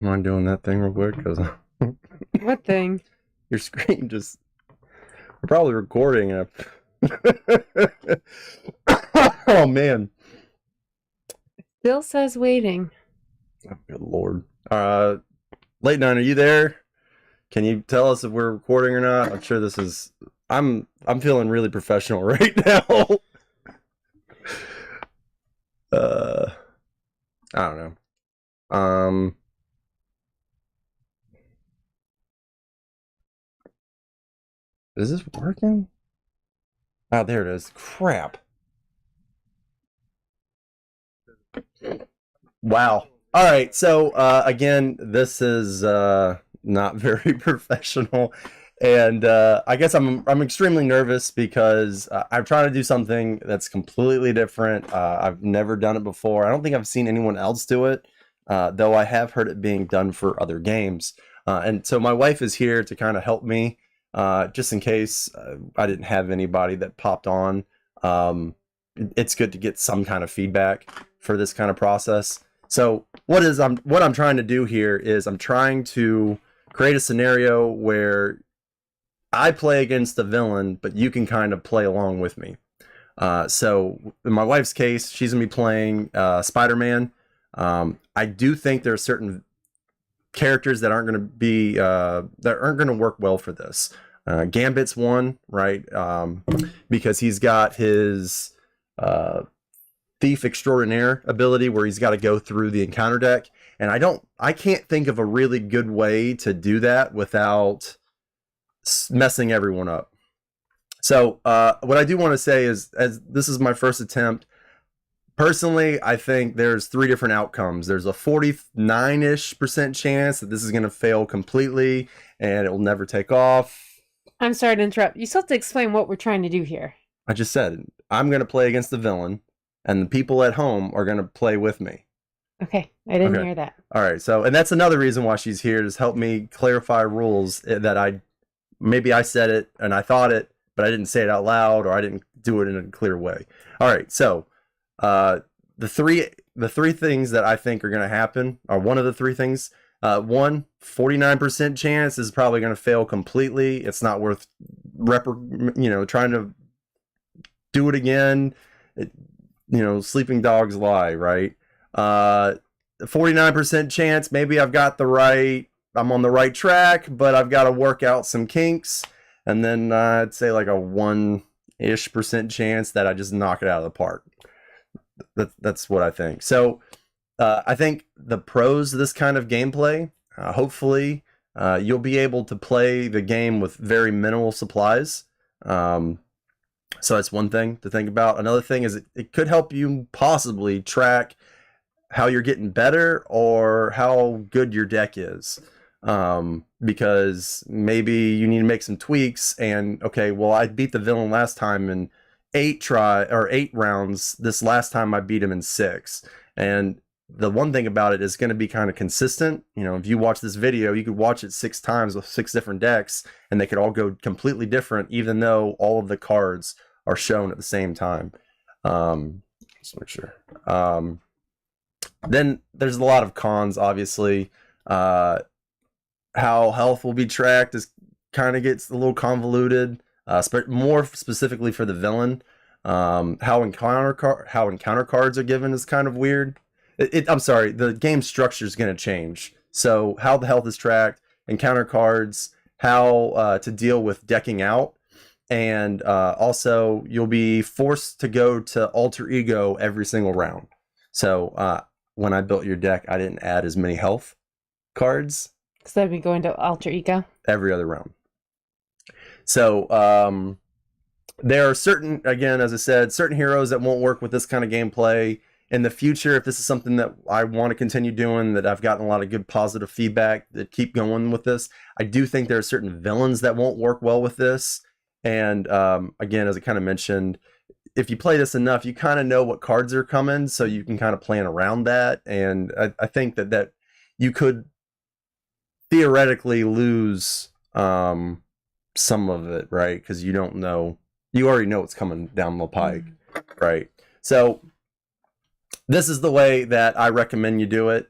Mind doing that thing real quick? Because What thing? your screen just... We're probably recording it. Oh, man. Still says waiting. Oh, good Lord. Late Night, are you there? Can you tell us if we're recording or not? I'm sure this is... I'm feeling really professional right now. uh, I don't know. Is this working? Oh, there it is. Crap. Wow. All right. So again, this is not very professional, and I guess I'm extremely nervous because I'm trying to do something that's completely different. I've never done it before. I don't think I've seen anyone else do it, though I have heard it being done for other games. And so my wife is here to kind of help me, just in case I didn't have anybody that popped on. It's good to get some kind of feedback for this kind of process. So what I'm trying to do here is I'm trying to create a scenario where I play against the villain, but you can kind of play along with me. So in my wife's case, she's gonna be playing Spider-Man. I do think there are certain characters that aren't gonna work well for this. Gambit's one, right? Because he's got his thief extraordinaire ability where he's got to go through the encounter deck, and I can't think of a really good way to do that without messing everyone up. So what I do want to say is, as this is my first attempt, personally I think there's three different outcomes. There's a 49-ish% chance that this is going to fail completely and it will never take off. I'm sorry to interrupt. You still have to explain what we're trying to do here. I just said I'm going to play against the villain, and the people at home are going to play with me. Okay, I didn't hear that. All right, so, and that's another reason why she's here, to help me clarify rules that maybe I said it and I thought it, but I didn't say it out loud, or I didn't do it in a clear way. All right, so the three things that I think are going to happen are, one of the three things. 49% chance is probably going to fail completely. It's not worth trying to do it again. Sleeping dogs lie, right? 49% chance, maybe I'm on the right track, but I've got to work out some kinks. And then I'd say like a 1-ish% chance that I just knock it out of the park. That's what I think. So I think the pros of this kind of gameplay, hopefully you'll be able to play the game with very minimal supplies. So that's one thing to think about. Another thing is it could help you possibly track how you're getting better or how good your deck is. Because maybe you need to make some tweaks, and okay, well, I beat the villain last time in 8 rounds. This last time I beat him in 6. And the one thing about it is going to be kind of consistent. If you watch this video, you could watch it 6 times with 6 different decks, and they could all go completely different, even though all of the cards are shown at the same time. Let's make sure. Then there's a lot of cons, obviously. How health will be tracked kind of gets a little convoluted, more specifically for the villain. How encounter cards are given is kind of weird. I'm sorry, the game structure is going to change. So how the health is tracked, encounter cards, how to deal with decking out, and also you'll be forced to go to alter ego every single round. So when I built your deck, I didn't add as many health cards. So that'd be going to alter ego every other round. So there are certain, again, as I said, certain heroes that won't work with this kind of gameplay. In the future, if this is something that I want to continue doing, that I've gotten a lot of good positive feedback that keep going with this, I do think there are certain villains that won't work well with this. And again, as I kind of mentioned, if you play this enough, you kind of know what cards are coming, so you can kind of plan around that. And I think that you could theoretically lose some of it, right? Because you already know what's coming down the pike, right? So this is the way that I recommend you do it.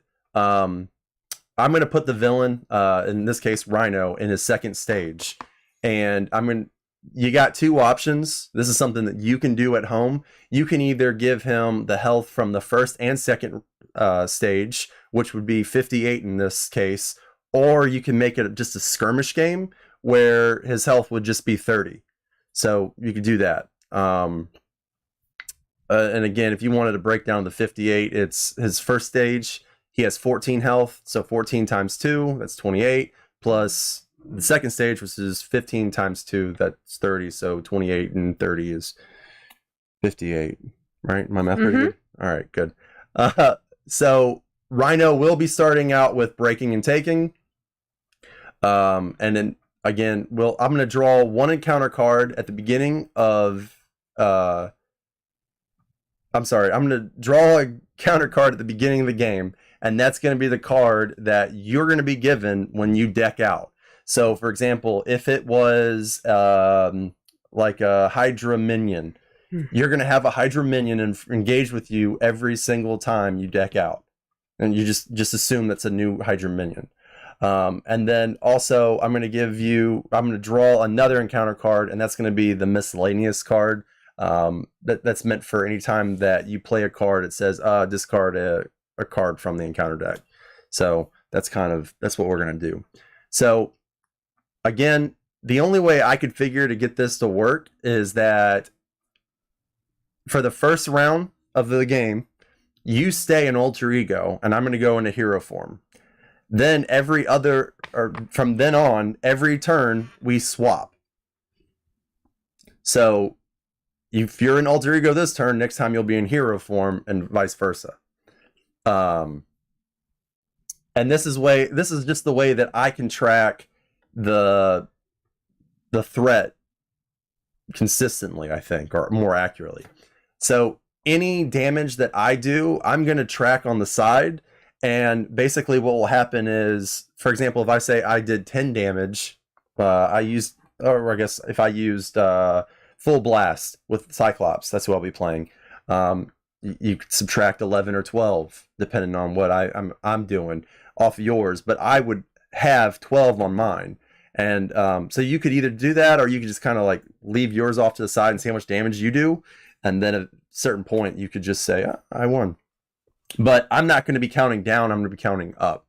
I'm going to put the villain, in this case, Rhino, in his second stage. And you got two options. This is something that you can do at home. You can either give him the health from the first and second stage, which would be 58 in this case, or you can make it just a skirmish game where his health would just be 30. So you could do that. And again, if you wanted to break down the 58, it's his first stage. He has 14 health, so 14 times 2, that's 28, plus the second stage, which is 15 times 2, that's 30, so 28 and 30 is 58, right? My math pretty good? All right, good. So Rhino will be starting out with breaking and taking. And then, again, I'm going to draw one encounter card at the beginning of... I'm sorry, I'm going to draw a counter card at the beginning of the game, and that's going to be the card that you're going to be given when you deck out. So, for example, if it was like a Hydra minion, you're going to have a Hydra minion engage with you every single time you deck out. And you just assume that's a new Hydra minion. And then also, I'm going to draw another encounter card, and that's going to be the miscellaneous card. That's meant for any time that you play a card, it says discard a card from the encounter deck. So that's what we're going to do. So again, the only way I could figure to get this to work is that for the first round of the game, you stay in alter ego, and I'm going to go into hero form. Then from then on, every turn we swap. So if you're in alter ego this turn, next time you'll be in hero form, and vice versa. And this is just the way that I can track the threat consistently, I think, or more accurately. So any damage that I do, I'm going to track on the side. And basically what will happen is, for example, if I say I did 10 damage, if I used Full Blast with Cyclops, that's what I'll be playing. You could subtract 11 or 12, depending on what I'm doing off yours, but I would have 12 on mine. And so you could either do that, or you could just kind of like leave yours off to the side and see how much damage you do. And then at a certain point, you could just say, I won. But I'm not going to be counting down, I'm going to be counting up.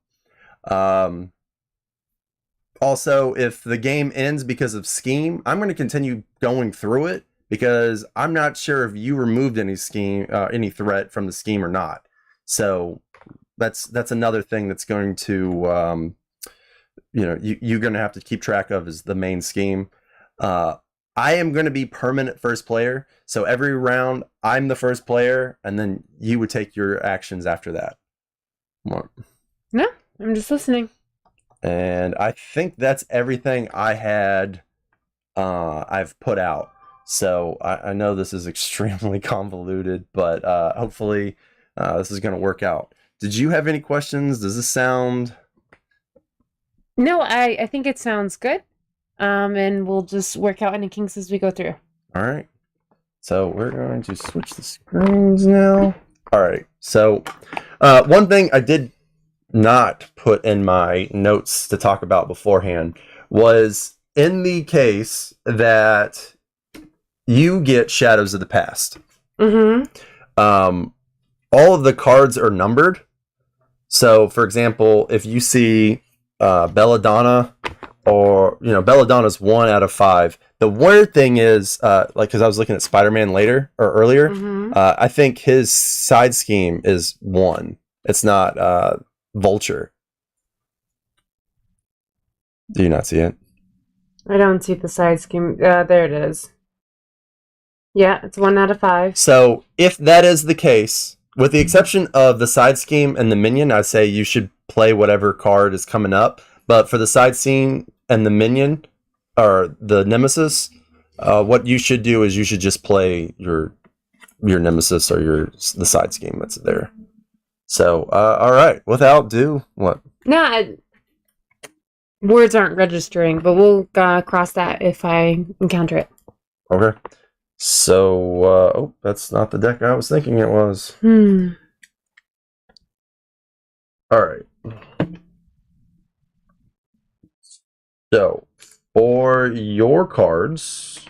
Also, if the game ends because of scheme, I'm going to continue going through it, because I'm not sure if you removed any threat from the scheme or not. So that's another thing that's going to, you're going to have to keep track of, is the main scheme. I am going to be permanent first player, so every round I'm the first player, and then you would take your actions after that. No, I'm just listening. And I think that's everything I had. I've put out. So I know this is extremely convoluted, but hopefully this is going to work out. Did you have any questions? Does this sound... No, I think it sounds good. And we'll just work out any kinks as we go through. All right. So we're going to switch the screens now. All right. So one thing I did not put in my notes to talk about beforehand was, in the case that you get Shadows of the Past, all of the cards are numbered. So, for example, if you see Belladonna, or Belladonna's 1 out of 5. The weird thing is, because I was looking at Spider-Man earlier, I think his side scheme is 1. It's not Vulture. Do you not see it? I don't see the side scheme. There it is. Yeah, it's 1 out of 5. So if that is the case, with the exception of the side scheme and the minion, I'd say you should play whatever card is coming up. But for the side scene and the minion, or the nemesis, what you should do is you should just play your nemesis or the side scheme that's there. So, all right. Without ado, what? No, words aren't registering, but we'll cross that if I encounter it. Okay. So, that's not the deck I was thinking it was. All right. So, for your cards,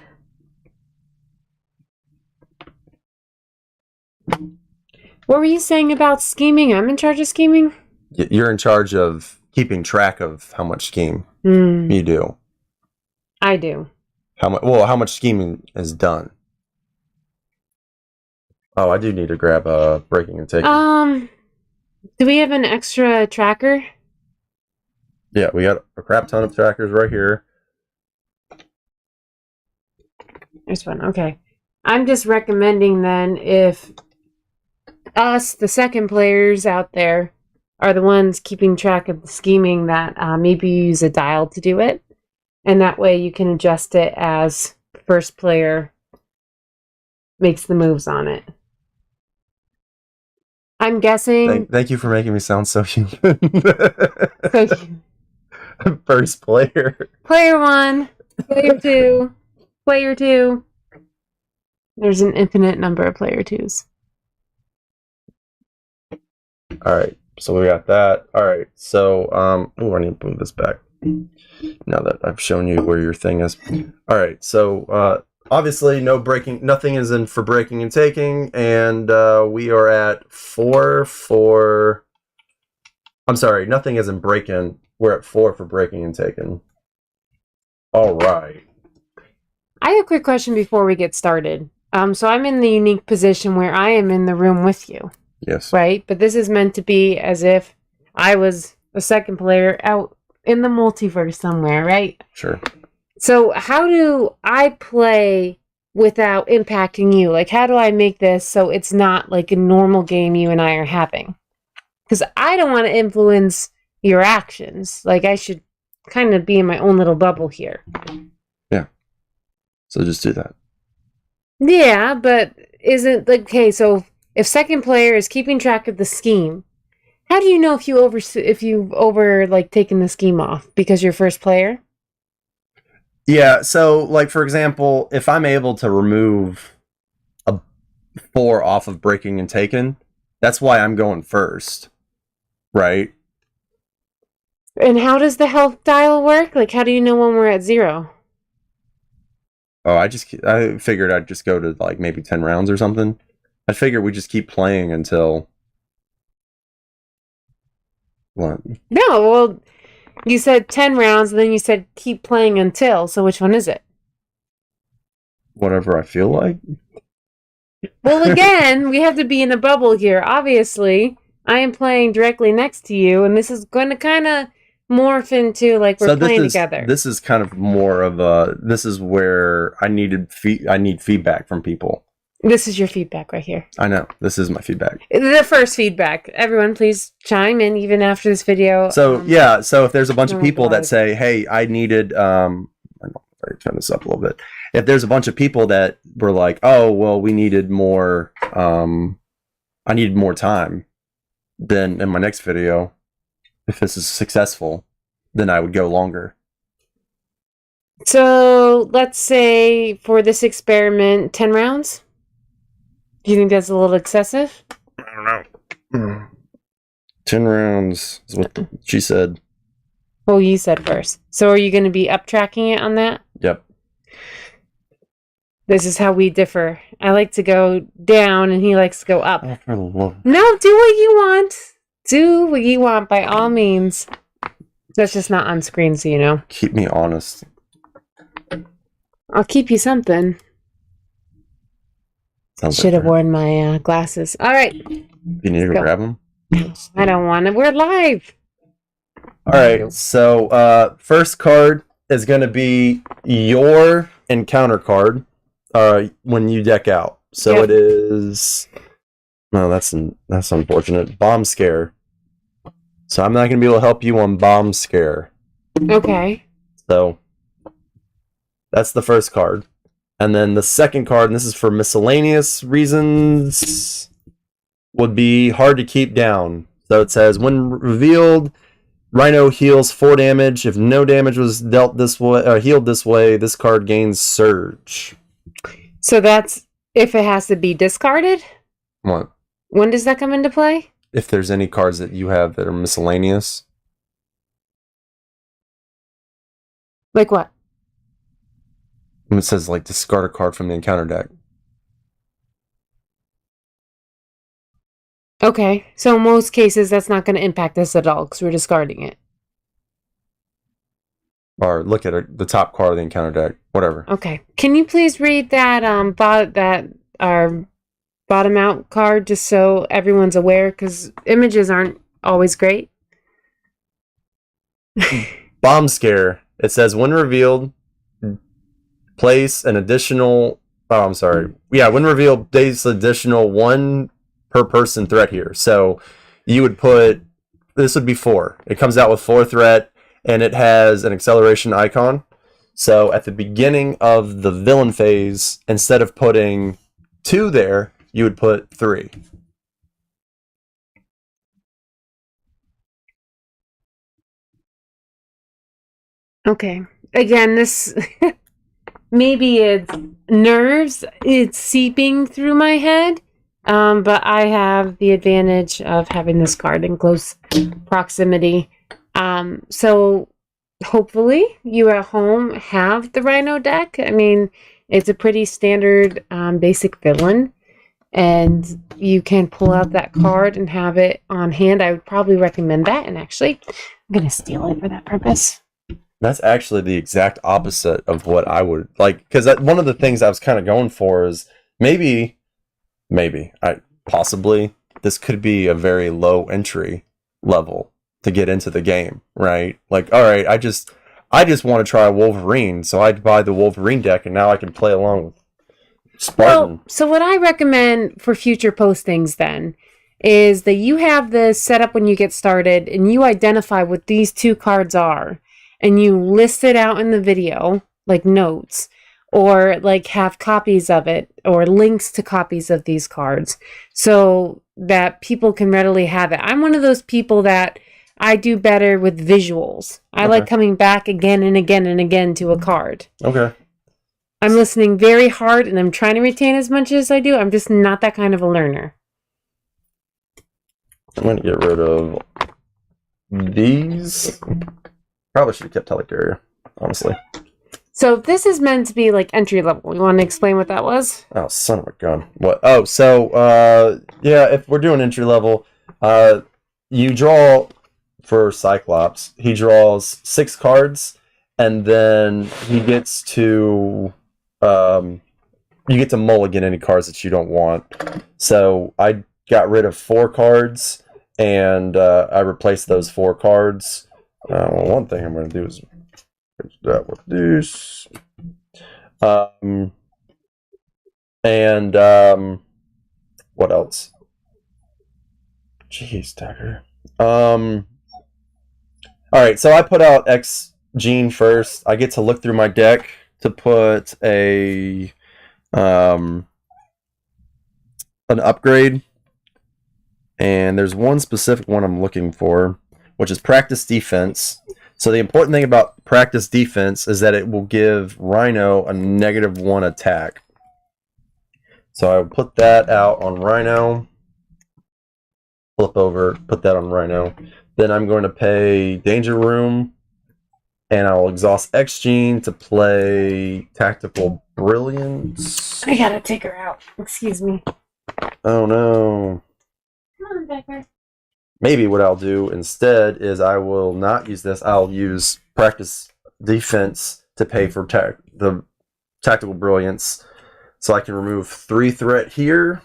What were you saying about scheming? I'm in charge of scheming? you're in charge of keeping track of how much scheme Hmm. you do. I do. How much scheming is done. Oh, I do need to grab a breaking and taking. Do we have an extra tracker? Yeah, we got a crap ton of trackers right here. There's one. Okay. I'm just recommending then if us, the second players out there, are the ones keeping track of the scheming, that maybe you use a dial to do it. And that way you can adjust it as first player makes the moves on it. I'm guessing. Thank you for making me sound so human. So, First player. player 1, player 2, player 2. There's an infinite number of player 2s. All right, so we got that. All right, so I need to move this back now that I've shown you where your thing is. All right, so obviously nothing is in for breaking and taking, and we are at 4 for. I'm sorry, nothing is in breaking. We're at 4 for breaking and taking. All right. I have a quick question before we get started. So I'm in the unique position where I am in the room with you. Yes. Right? But this is meant to be as if I was a second player out in the multiverse somewhere, right? Sure. So how do I play without impacting you? Like, how do I make this so it's not like a normal game you and I are having? Because I don't want to influence your actions. Like, I should kind of be in my own little bubble here. Yeah. So just do that. Yeah, but isn't like, okay, so if second player is keeping track of the scheme, how do you know if you've over like taken the scheme off because you're first player? Yeah, so like for example, if I'm able to remove a 4 off of breaking and taken, that's why I'm going first. Right? And how does the health dial work? Like, how do you know when we're at 0? Oh, I figured I'd just go to like maybe 10 rounds or something. I figured we just keep playing until what? No, well, you said 10 rounds, and then you said keep playing until. So which one is it? Whatever I feel like. Well, again, we have to be in a bubble here. Obviously, I am playing directly next to you, and this is going to kind of morph into like we're playing together. This is kind of more of a. This is where I need feedback from people. This is your feedback right here. I know. This is my feedback. The first feedback. Everyone, please chime in even after this video. So, yeah. So if there's a bunch of people that say, hey, I needed... I'm going to turn this up a little bit. If there's a bunch of people that were like, oh, well, we needed more... I needed more time. Then in my next video, if this is successful, then I would go longer. So let's say for this experiment, 10 rounds? Do you think that's a little excessive? I don't know. 10 rounds is what she said. Oh, you said first. So are you going to be up tracking it on that? Yep. This is how we differ. I like to go down and he likes to go up. Oh, for the love. No, do what you want. Do what you want by all means. That's just not on screen, so you know. Keep me honest. I'll keep you something. Should have worn my glasses. All right. You need to go grab them? I don't want to. We're live. All right. So first card is going to be your encounter card when you deck out. So Yep. it is... No, that's unfortunate. Bomb Scare. So I'm not going to be able to help you on Bomb Scare. Okay. So that's the first card. And then the second card, and this is for miscellaneous reasons, would be Hard to Keep Down. So it says, when revealed, Rhino heals 4 damage. If no damage was dealt this way, healed this way, this card gains Surge. So that's if it has to be discarded? What? When does that come into play? If there's any cards that you have that are miscellaneous. Like what? When it says like discard a card from the encounter deck. Okay, so in most cases that's not going to impact us at all because we're discarding it. Or look at the top card of the encounter deck. Whatever. Okay, can you please read that our bottom out card just so everyone's aware because images aren't always great. Bomb Scare. It says when revealed, place an additional. Oh, I'm sorry. Yeah, when revealed, place additional 1 per person threat here. So you would put this would be 4. It comes out with 4 threat, and it has an acceleration icon. So at the beginning of the villain phase, instead of putting 2 there, you would put 3. Okay, again, this maybe it's nerves. It's seeping through my head. But I have the advantage of having this card in close proximity. So hopefully you at home have the Rhino deck. I mean, it's a pretty standard basic villain, and you can pull out that card and have it on hand. I would probably recommend that, and actually, I'm going to steal it for that purpose. That's actually the exact opposite of what I would like, because one of the things I was kind of going for is maybe possibly this could be a very low entry level to get into the game, right? Like, all right, I just want to try Wolverine, so I'd buy the Wolverine deck, and now I can play along with Spartan. Well, so what I recommend for future postings then is that you have this set up when you get started and you identify what these 2 cards are and you list it out in the video, like notes, or like have copies of it or links to copies of these cards so that people can readily have it. I'm one of those people that I do better with visuals. I like coming back again and again and again to a card. Okay. I'm listening very hard and I'm trying to retain as much as I do. I'm just not that kind of a learner. I'm going to get rid of these. Probably should have kept Telecarrier, honestly. So this is meant to be like entry level. You want to explain what that was? Oh, son of a gun. What? Oh, so, yeah, if we're doing entry level, you draw for Cyclops. He draws 6 cards, and then he gets to, you get to mulligan any cards that you don't want. So I got rid of 4 cards, and I replaced those 4 cards. One thing I'm going to do is fix that with this. What else? Jeez, Dagger. Alright, so I put out X Gene first. I get to look through my deck to put an upgrade. And there's one specific one I'm looking for, which is practice defense. So the important thing about practice defense is that it will give Rhino a -1 attack. So I will put that out on Rhino. Flip over, put that on Rhino. Then I'm going to pay Danger Room, and I'll exhaust X Gene to play Tactical Brilliance. I gotta take her out. Excuse me. Oh no. Come on, Becker. Maybe what I'll do instead is I will not use this. I'll use practice defense to pay for the Tactical Brilliance. So I can remove 3 threat here.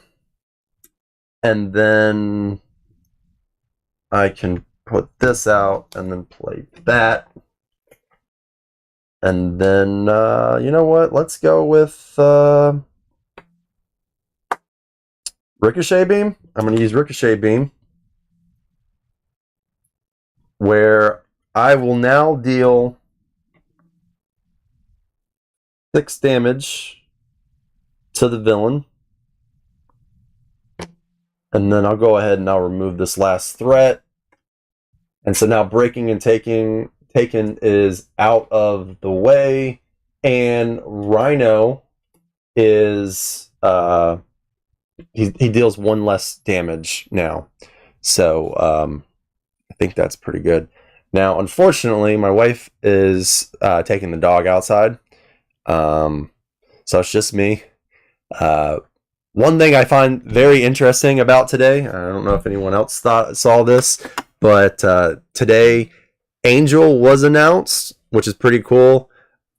And then I can put this out and then play that. And then, you know what? Let's go with Ricochet Beam. I'm going to use Ricochet Beam, where I will now deal 6 damage to the villain. And then I'll go ahead and I'll remove this last threat. And so now breaking and taken is out of the way. And Rhino is he deals 1 less damage now. So I think that's pretty good. Now, unfortunately, my wife is taking the dog outside, um, so it's just me. Uh, One thing I find very interesting about today, I don't know if anyone else saw this, but today Angel was announced, which is pretty cool.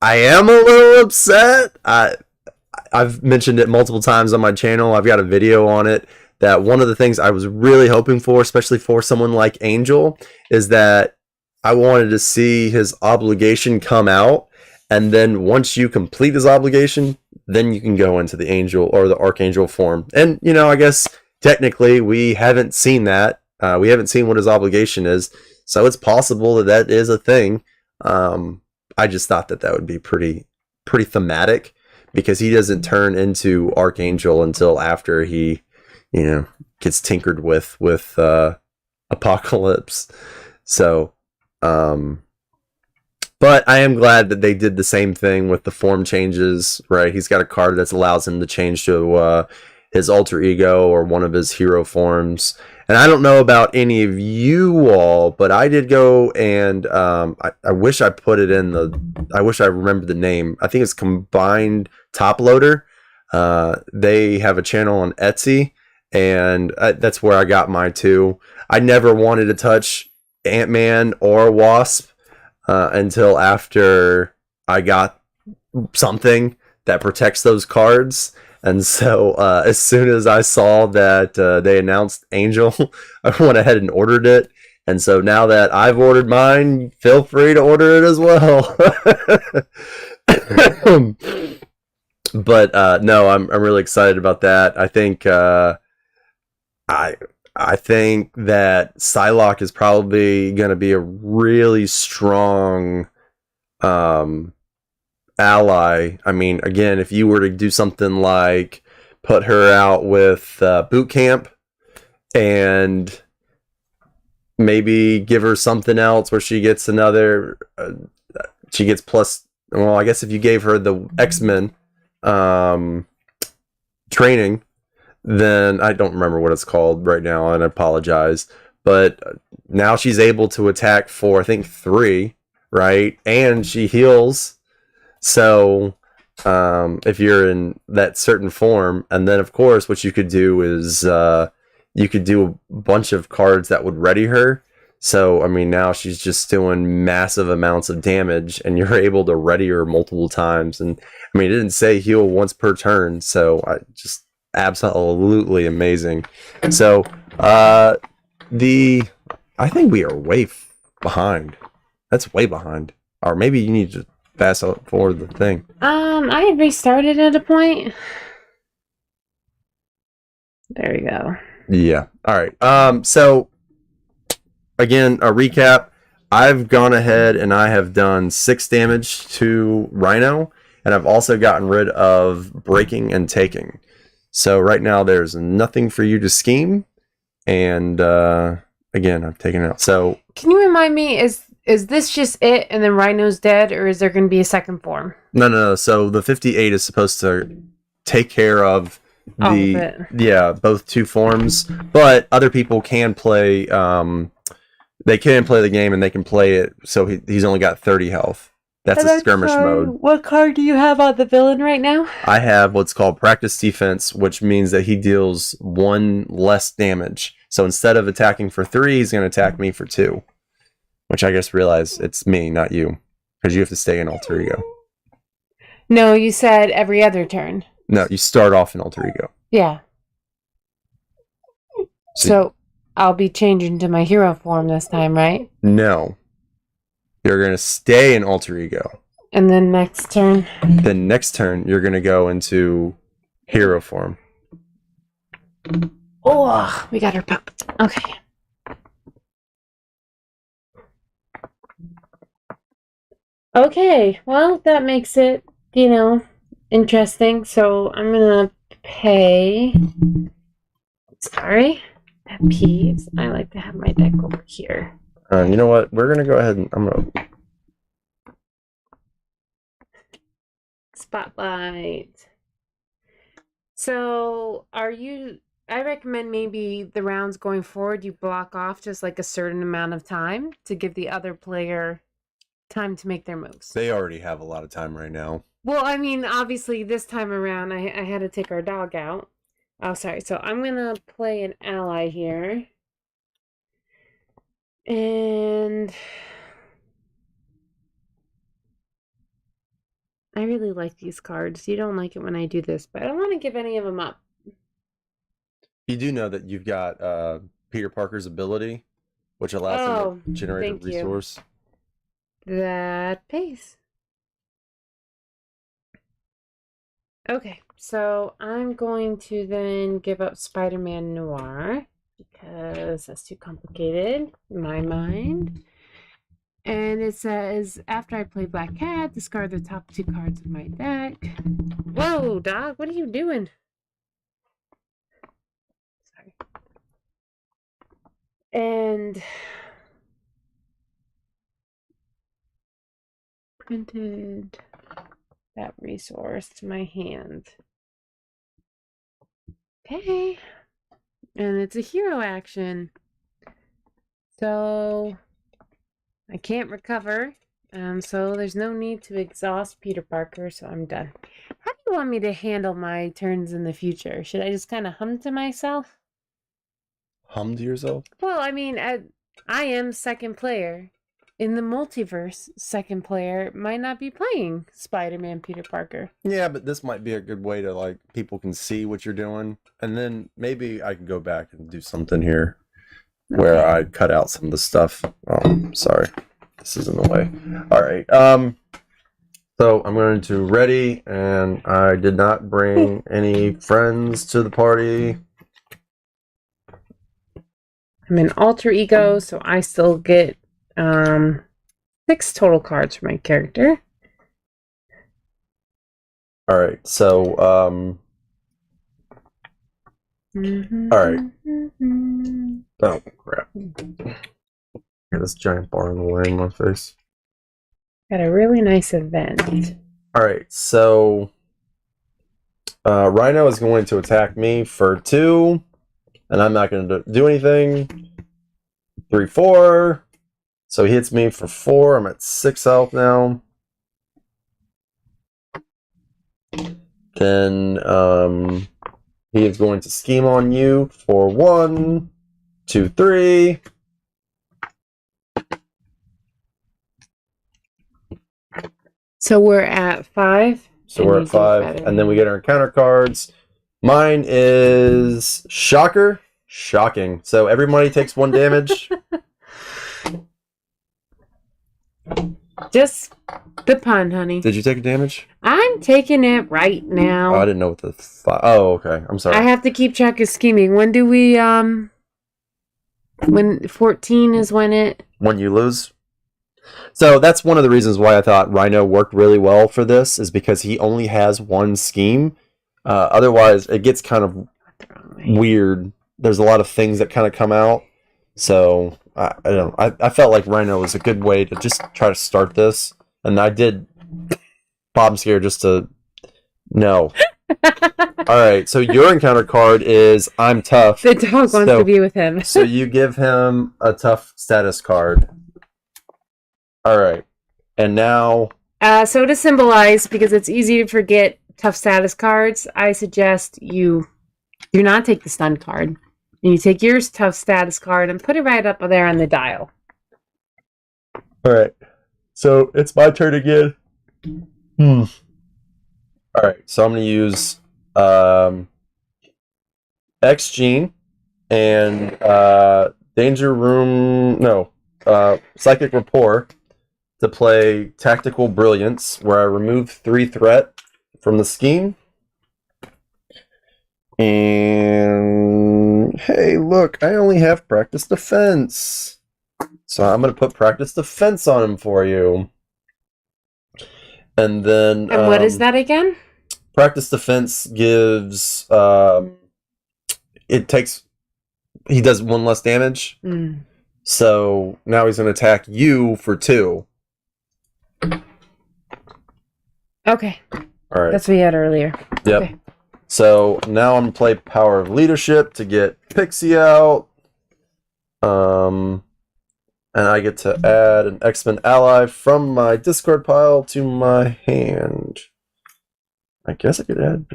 I am a little upset. I've mentioned it multiple times on my channel. I've got a video on it that one of the things I was really hoping for, especially for someone like Angel, is that I wanted to see his obligation come out. And then once you complete his obligation, then you can go into the angel or the archangel form. And, I guess technically we haven't seen that. We haven't seen what his obligation is. So it's possible that that is a thing. I just thought that that would be pretty thematic because he doesn't turn into archangel until after he, gets tinkered with apocalypse. So, but I am glad that they did the same thing with the form changes, right? He's got a card that allows him to change to his alter ego or one of his hero forms. And I don't know about any of you all, but I did go and I wish I put it in I wish I remembered the name. I think it's Combined Top Loader. They have a channel on Etsy, and that's where I got my two. I never wanted to touch Ant-Man or Wasp until after I got something that protects those cards. And so as soon as I saw that they announced Angel, I went ahead and ordered it. And so now that I've ordered mine, feel free to order it as well. But no, I'm really excited about that. I think that Psylocke is probably going to be a really strong ally. I mean, again, if you were to do something like put her out with boot camp and maybe give her something else where she gets another, she gets plus. Well, I guess if you gave her the X-Men training, then I don't remember what it's called right now, and I apologize. But now she's able to attack for I think 3, right? And she heals. So if you're in that certain form, and then of course what you could do is you could do a bunch of cards that would ready her. So I mean now she's just doing massive amounts of damage, and you're able to ready her multiple times. And I mean it didn't say heal once per turn, so I just absolutely amazing. So the I think we are way behind. That's way behind. Or maybe you need to fast forward the thing. I had restarted at a point. There we go. Yeah. All right. So again, a recap. I've gone ahead and I have done 6 damage to Rhino, and I've also gotten rid of breaking and taking. So right now there's nothing for you to scheme, and again I've taken it out. So can you remind me, is this just it and then Rhino's dead, or is there going to be a second form? No. So the 58 is supposed to take care of both 2 forms, but other people can play. They can play the game and they can play it. So he's only got 30 health. That's a skirmish mode. What card do you have on the villain right now? I have what's called practice defense, which means that he deals 1 less damage. So instead of attacking for 3, he's going to attack me for 2. Which I just realized it's me, not you. Because you have to stay in alter ego. No, you said every other turn. No, you start off in alter ego. Yeah. So I'll be changing to my hero form this time, right? No. You're going to stay in alter ego. And then next turn? Then next turn, you're going to go into hero form. Oh, we got her puppet. Okay. Okay, well, that makes it, interesting. So I'm going to pay. Sorry. Pet peeves. I like to have my deck over here. You know what? We're going to go ahead and I'm going to... Spotlight. So, are you I recommend maybe the rounds going forward, you block off just like a certain amount of time to give the other player time to make their moves. They already have a lot of time right now. Well, I mean, obviously, this time around, I had to take our dog out. Oh, sorry. So I'm going to play an ally here. And I really like these cards. You don't like it when I do this, but I don't want to give any of them up. You do know that you've got Peter Parker's ability, which allows him to generate a thank you. resource. That pays. Okay, so I'm going to then give up Spider-Man Noir because that's too complicated in my mind. And it says, after I play Black Cat, discard the top 2 cards of my deck. Whoa, dog, what are you doing? Sorry. And printed that resource to my hand. Okay. And it's a hero action. So I can't recover. So there's no need to exhaust Peter Parker, so I'm done. How do you want me to handle my turns in the future? Should I just kind of hum to myself? Hum to yourself? Well, I mean, I am second player. In the multiverse, second player might not be playing Spider-Man Peter Parker. Yeah, but this might be a good way to, like, people can see what you're doing. And then maybe I can go back and do something here where I cut out some of the stuff. Oh, sorry. This is in the way. All right. So I'm going to ready, and I did not bring any friends to the party. I'm an alter ego, so I still get 6 total cards for my character. All right. So all right. Oh crap! Got this giant bar in the way in my face. Got a really nice event. All right. So Rhino is going to attack me for 2. And I'm not going to do anything. 3, 4. So he hits me for 4. I'm at 6 health now. Then he is going to scheme on you for 1, 2, 3. So we're at 5. So we're at 5. And then we get our encounter cards. Mine is Shocker. Shocking. So everybody takes 1 damage. Just the pun, honey. Did you take a damage? I'm taking it right now. Oh, I didn't know what the... Oh, okay. I'm sorry. I have to keep track of scheming. When do we, when 14 is when you lose? So that's one of the reasons why I thought Rhino worked really well for this, is because he only has 1 scheme. Otherwise, it gets kind of weird. There's a lot of things that kind of come out. So, I don't know. I felt like Rhino was a good way to just try to start this. And I did Bob Scare just to... No. Alright, so your encounter card is I'm tough. The dog wants to be with him. So you give him a tough status card. Alright. And now... So to symbolize, because it's easy to forget tough status cards, I suggest you do not take the stun card. And you take your tough status card and put it right up there on the dial. Alright. So it's my turn again. Alright, so I'm going to use X Gene and Danger Room... No. Psychic Rapport to play Tactical Brilliance, where I remove 3 threat from the scheme. And hey, look, I only have Practice Defense. So I'm going to put Practice Defense on him for you. And then... And what is that again? Practice Defense gives... it takes... He does 1 less damage. So now he's going to attack you for 2. Okay. All right. That's what we had earlier. Yep. Okay. So now I'm gonna play Power of Leadership to get Pixie out. And I get to add an X-Men ally from my discard pile to my hand. I guess I could add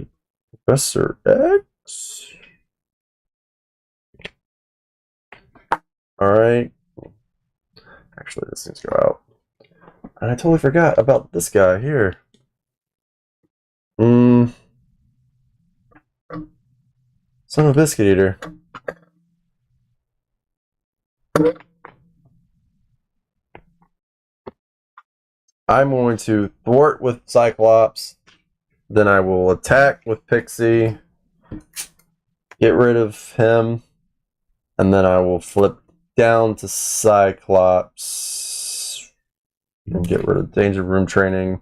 Professor X. Alright. Actually, this needs to go out. And I totally forgot about this guy here. Son of a biscuit eater. I'm going to thwart with Cyclops. Then I will attack with Pixie. Get rid of him. And then I will flip down to Cyclops. And get rid of Danger Room Training.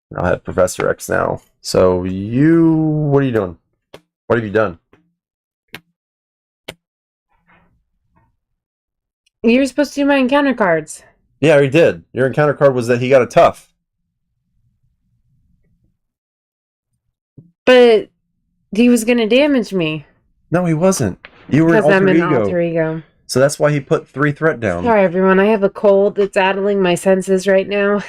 And I'll have Professor X now. So what are you doing? What have you done? You were supposed to do my encounter cards. Yeah, he did. Your encounter card was that he got a tough. But he was going to damage me. No, he wasn't. You were in Because I'm alter in ego. alter ego. So that's why he put 3 threat down. Sorry, everyone. I have a cold that's addling my senses right now.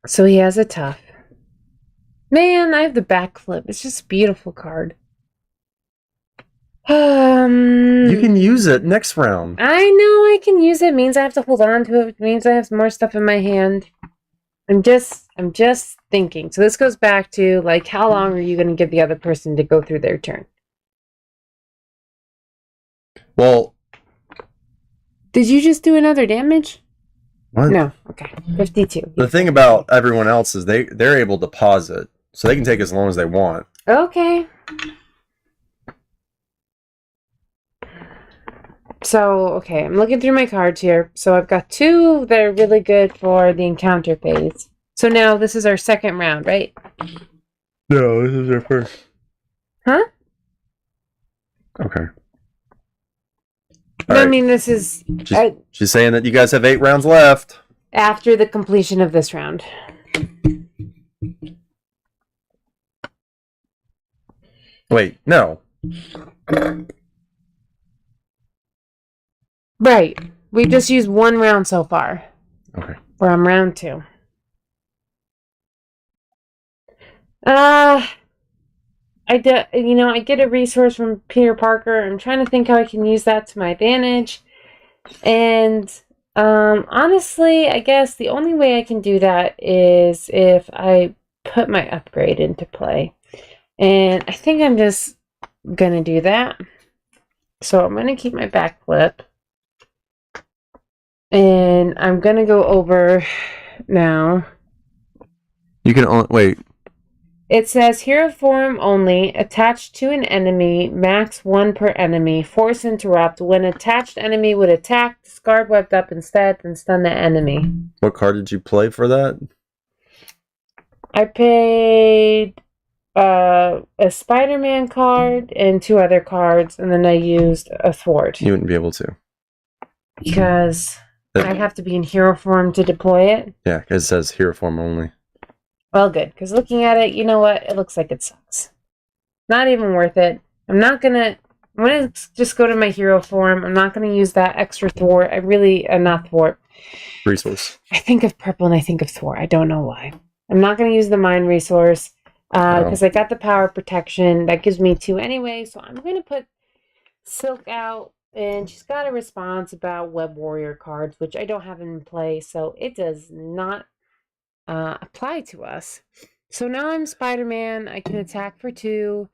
So he has a tough. Man, I have the backflip. It's just a beautiful card. You can use it next round. I know I can use it. It means I have to hold on to it. It means I have more stuff in my hand. I'm just thinking. So this goes back to, like, how long are you going to give the other person to go through their turn? Well, did you just do another damage? What? No. Okay. 52. The thing about everyone else is they're able to pause it. So they can take as long as they want. Okay. So, okay, I'm looking through my cards here. So I've got 2 that are really good for the encounter phase. So now this is our second round, right? No, this is our first. Huh? Okay. No, I mean, this is... She's saying that you guys have 8 rounds left. After the completion of this round. Wait, no. Right. We've just used 1 round so far. Okay. We're on round 2. I get a resource from Peter Parker. I'm trying to think how I can use that to my advantage. And honestly, I guess the only way I can do that is if I put my upgrade into play. And I think I'm just going to do that. So I'm going to keep my back flip. And I'm going to go over now. You can only... Wait. It says, hero form only, attached to an enemy, max 1 per enemy, force interrupt. When attached enemy would attack, discard webbed up instead, then stun the enemy. What card did you play for that? I paid a Spider-Man card and 2 other cards, and then I used a thwart. You wouldn't be able to. Because I have to be in hero form to deploy it? Yeah, it says hero form only. Well, good, because looking at it, you know what? It looks like it sucks. Not even worth it. I'm going to just go to my hero form. I'm not going to use that extra thwart. Not thwart. Resource. I think of purple and I think of thwart. I don't know why. I'm not going to use the mind resource because I got the power protection. That gives me 2 anyway, so I'm going to put Silk out, and she's got a response about Web Warrior cards, which I don't have in play, so it does not apply to us. So now I'm Spider-Man. I can attack for 2.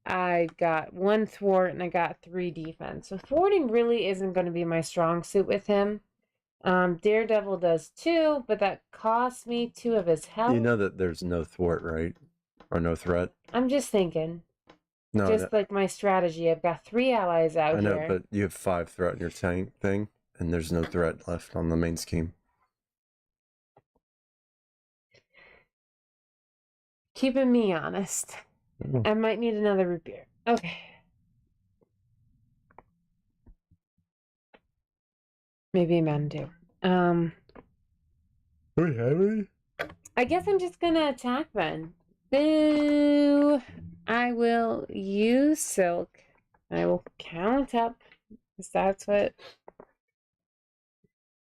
I got 1 thwart and I got 3 defense. So thwarting really isn't going to be my strong suit with him. Daredevil does too, but that costs me 2 of his health. You know that there's no thwart, right? Or no threat? I'm just thinking. No. Just like my strategy. I've got 3 allies out here. I know, but you have 5 threat in your tank thing, and there's no threat left on the main scheme. Keeping me honest. I might need another root beer. Okay. Maybe a Mountain Dew. Do we have any? I guess I'm just gonna attack then. Boo! I will use silk. I will count up, because that's what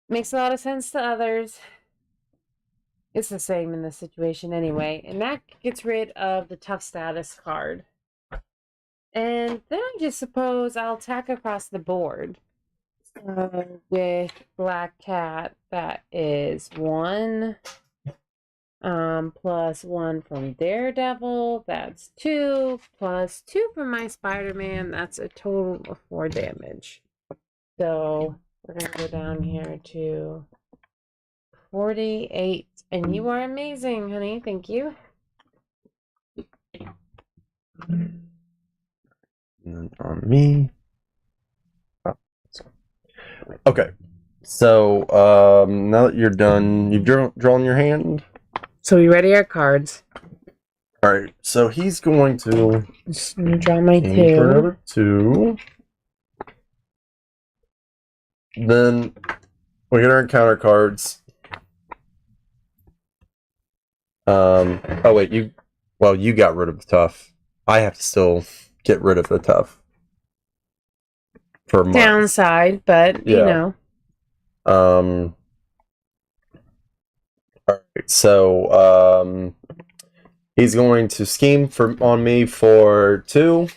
makes a lot of sense to others. It's the same in this situation anyway. And that gets rid of the tough status card. And then I just suppose I'll attack across the board. With Black Cat, that is 1. Plus 1 from Daredevil, that's 2. Plus 2 from my Spider-Man, that's a total of 4 damage. So we're gonna go down here to 48. And you are amazing, honey. Thank you. And then on me. Okay. So, now that you're done, you've drawn your hand. So we ready our cards. All right. So he's going to Just gonna draw my aim for 2. another 2. Then we get our encounter cards. Oh wait, you got rid of the tough. I have to still get rid of the tough. For mine. Downside, but you know. All right, so he's going to scheme on me for 2.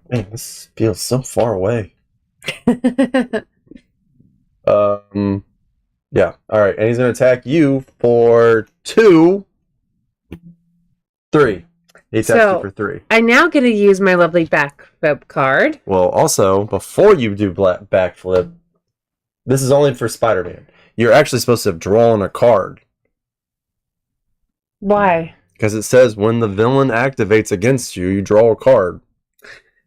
Man, this feels so far away. Yeah. All right, and he's going to attack you for 2, 3. He attacks you for 3. I now get to use my lovely backflip card. Well, also, before you do backflip, this is only for Spider-Man. You're actually supposed to have drawn a card. Why? Because it says when the villain activates against you, you draw a card.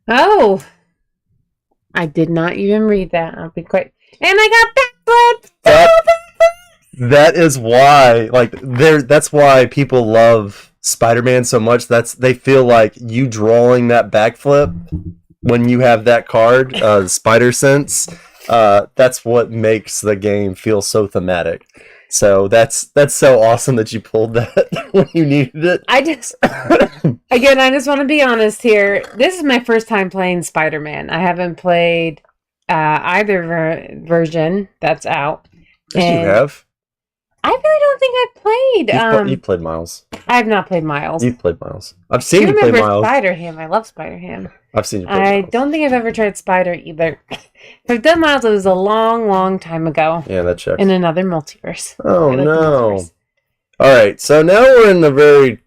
Oh! I did not even read that. I'll be quick. And I got backflip! That is why, that's why people love Spider-Man so much. They feel like you drawing that backflip when you have that card, Spider Sense. That's what makes the game feel so thematic. So that's so awesome that you pulled that when you needed it. I just want to be honest here. This is my first time playing Spider-Man. I haven't played either version that's out. Yes, you have. I really don't think I've played. You've played Miles. I have not played Miles. You've played Miles. I've seen you play Miles. Spider-Ham. I love Spider-Ham. I've seen you play Miles. Miles. Don't think I've ever tried Spider either. If I've done Miles, it was a long, long time ago. Yeah, that checks. In another multiverse. Oh, no. All right, so now we're in a very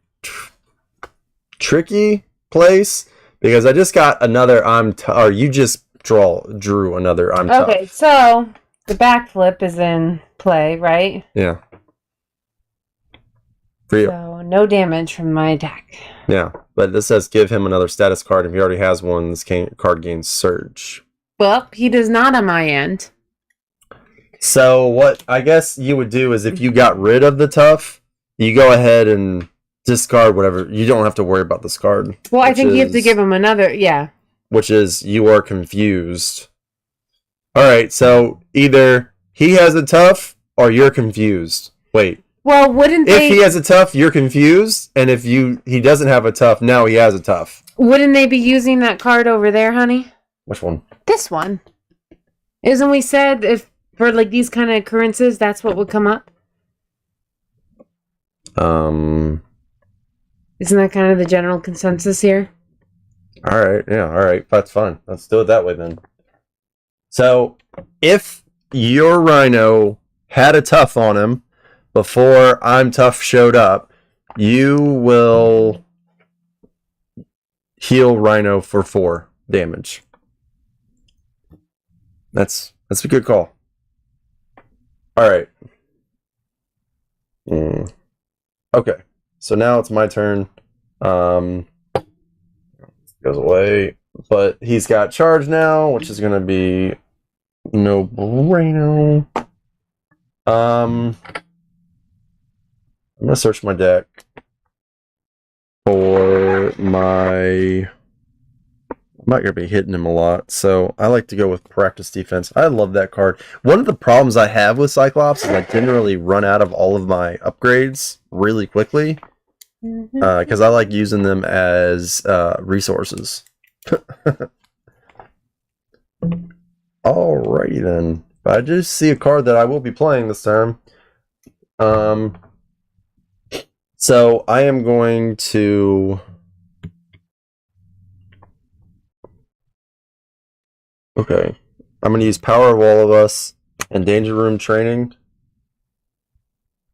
tricky place because I just got another or you just drew another I'm tough. Okay, so the backflip is in play, right? Yeah. For you. So no damage from my attack. Yeah, but this says give him another status card. If he already has one, this card gains Surge. Well, he does not on my end. So what I guess you would do is if you got rid of the tough, you go ahead and discard whatever. You don't have to worry about this card. Well, I think you have to give him another, yeah. Which is you are confused. All right, so either he has a tough or you're confused. Wait. Well, wouldn't if he has a tough, you're confused, and if he doesn't have a tough, now he has a tough. Wouldn't they be using that card over there, honey? Which one? This one. Isn't we said if for like these kind of occurrences, that's what would come up? Isn't that kind of the general consensus here? All right, yeah, all right, that's fine. Let's do it that way then. So, if your Rhino had a tough on him before I'm Tough showed up, you will heal Rhino for 4 damage. That's a good call. All right. Okay, so now it's my turn. Goes away, but he's got charge now, which is gonna be no bueno. I'm gonna search my deck for my not going to be hitting him a lot, so I like to go with practice defense. I love that card. One of the problems I have with Cyclops is I generally run out of all of my upgrades really quickly because I like using them as resources. Alrighty then. I just see a card that I will be playing this time. So I am going to... Okay. I'm going to use Power of All of Us and Danger Room Training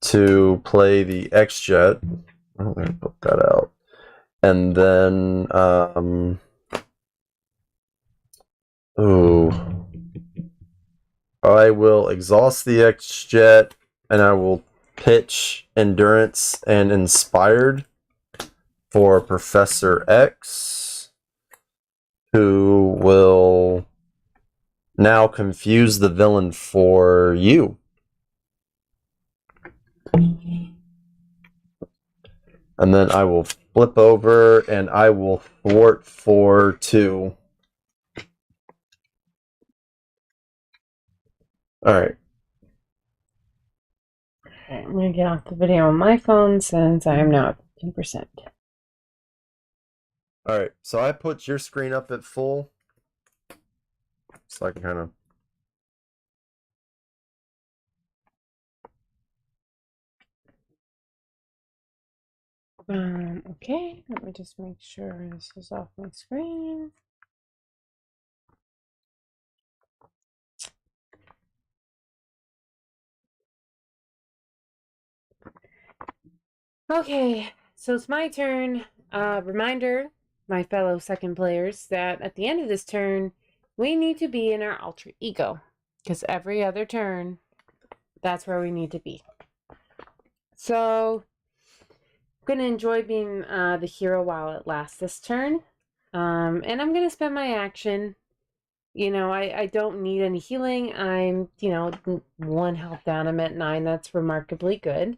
to play the X-Jet. I'm going to put that out. And then, I will exhaust the X-Jet, and I will pitch Endurance and Inspired for Professor X, who will now confuse the villain for you. And then I will flip over, and I will thwart for 2. Alright. I'm going to get off the video on my phone since I am now at 10%. Alright, so I put your screen up at full. So I can kind of... Okay, let me just make sure this is off my screen. Okay, so it's my turn. Reminder, my fellow second players, that at the end of this turn, we need to be in our alter ego. Because every other turn, that's where we need to be. So, I'm going to enjoy being the hero while it lasts this turn. And I'm going to spend my action. You know, I don't need any healing. I'm, 1 health down. I'm at 9. That's remarkably good.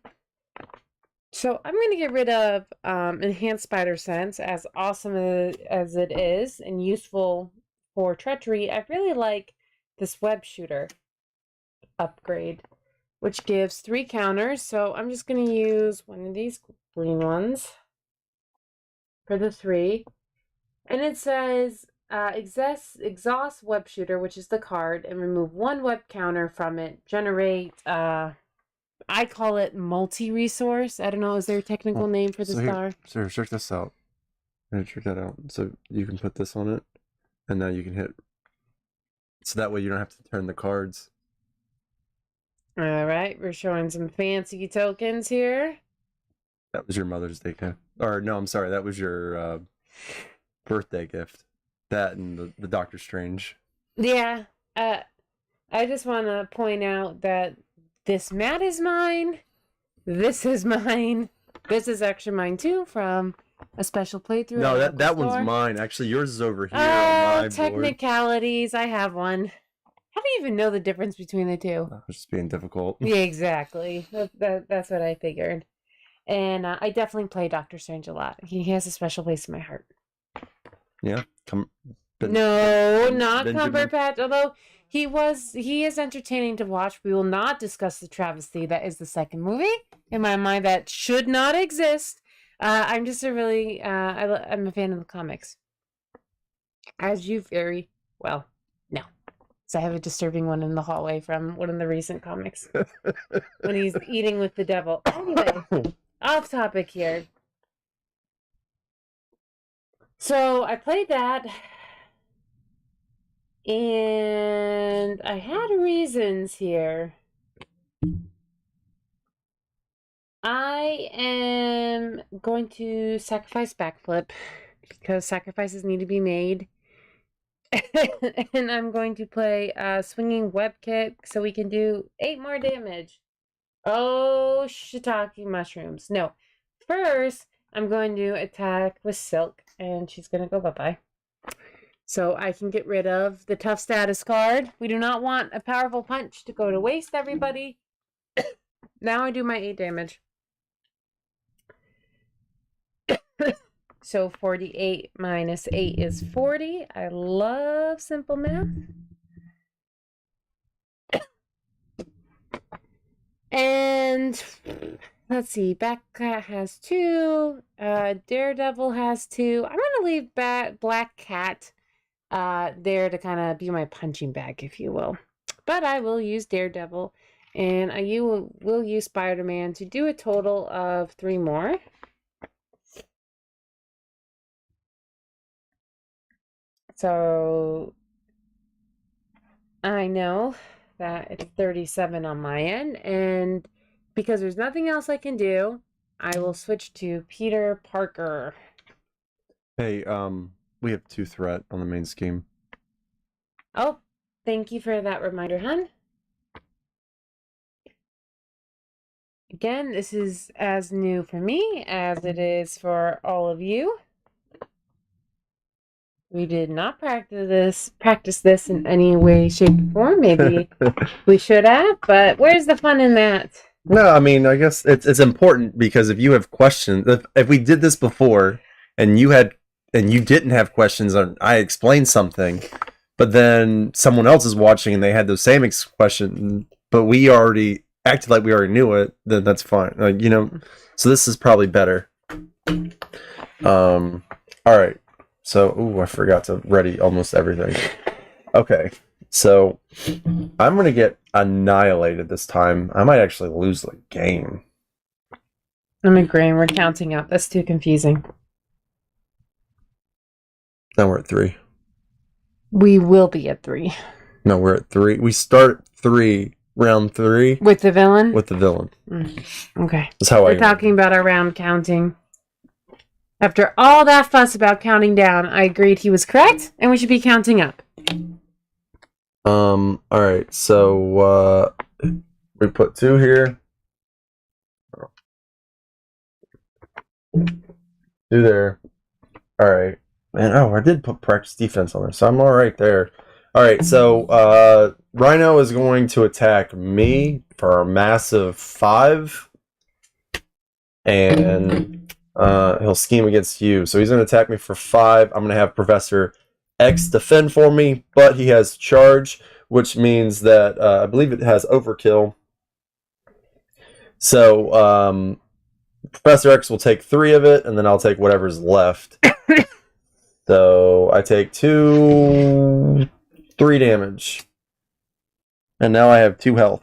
So I'm going to get rid of Enhanced Spider Sense, as awesome as it is and useful for treachery. I really like this Web Shooter upgrade, which gives 3 counters. So I'm just going to use one of these green ones for the 3. And it says exhaust Web Shooter, which is the card, and remove 1 web counter from it. Generate... I call it multi-resource. I don't know. Is there a technical name for the star? So check this out. Check that out. So you can put this on it, and now you can hit. So that way you don't have to turn the cards. All right, we're showing some fancy tokens here. That was your Mother's Day gift. Or no, I'm sorry. That was your birthday gift. That and the Doctor Strange. Yeah. I just want to point out that this mat is mine. This is mine. This is actually mine too, from a special playthrough. No, that one's mine. Actually, yours is over here on my technicalities. Board. I have one. How do you even know the difference between the two? Just being difficult. Yeah, exactly. That's what I figured. And I definitely play Doctor Strange a lot. He has a special place in my heart. Yeah. Not Cumberpatch. Although he is entertaining to watch. We will not discuss the travesty that is the second movie. In my mind, that should not exist. I'm just I'm a fan of the comics. As you very well know. So I have a disturbing one in the hallway from one of the recent comics. When he's eating with the devil. Anyway, off topic here. So I played that. And I had reasons here. I am going to sacrifice backflip because sacrifices need to be made. And I'm going to play swinging web kick so we can do 8 more damage. Oh, shiitake mushrooms. No. First, I'm going to attack with Silk, and she's going to go bye-bye. So I can get rid of the tough status card. We do not want a powerful punch to go to waste, everybody. Now I do my 8 damage. So 48 minus 8 is 40. I love simple math. And let's see, Blackcat has 2. Daredevil has 2. I'm gonna leave Black Cat there to kind of be my punching bag, if you will. But I will use Daredevil, and will use Spider-Man to do a total of 3 more. So I know that it's 37 on my end, and because there's nothing else I can do, I will switch to Peter Parker. Hey, we have 2 threat on the main scheme. Oh, thank you for that reminder, hun. Again, this is as new for me as it is for all of you. We did not practice this in any way, shape, or form. Maybe we should have, but where's the fun in that? No, I mean, I guess it's important because if you have questions, if we did this before and you didn't have questions, or I explained something, but then someone else is watching and they had those same questions, but we already acted like we already knew it, then that's fine. So this is probably better. All right. So, I forgot to ready almost everything. Okay. So, I'm going to get annihilated this time. I might actually lose the game. I'm agreeing. We're counting up. That's too confusing. Now we're at 3. We will be at 3. No, we're at 3. We start at 3, round 3. With the villain? With the villain. Okay. That's how We're talking about our round counting. After all that fuss about counting down, I agreed he was correct, and we should be counting up. Alright, so, we put 2 here. 2 there. Alright. Man, I did put practice defense on there, so I'm alright there. Alright, so, Rhino is going to attack me for a massive 5. And he'll scheme against you. So he's going to attack me for 5. I'm going to have Professor X defend for me, but he has charge, which means that I believe it has overkill. So Professor X will take 3 of it, and then I'll take whatever's left. So I take 3 damage. And now I have 2 health.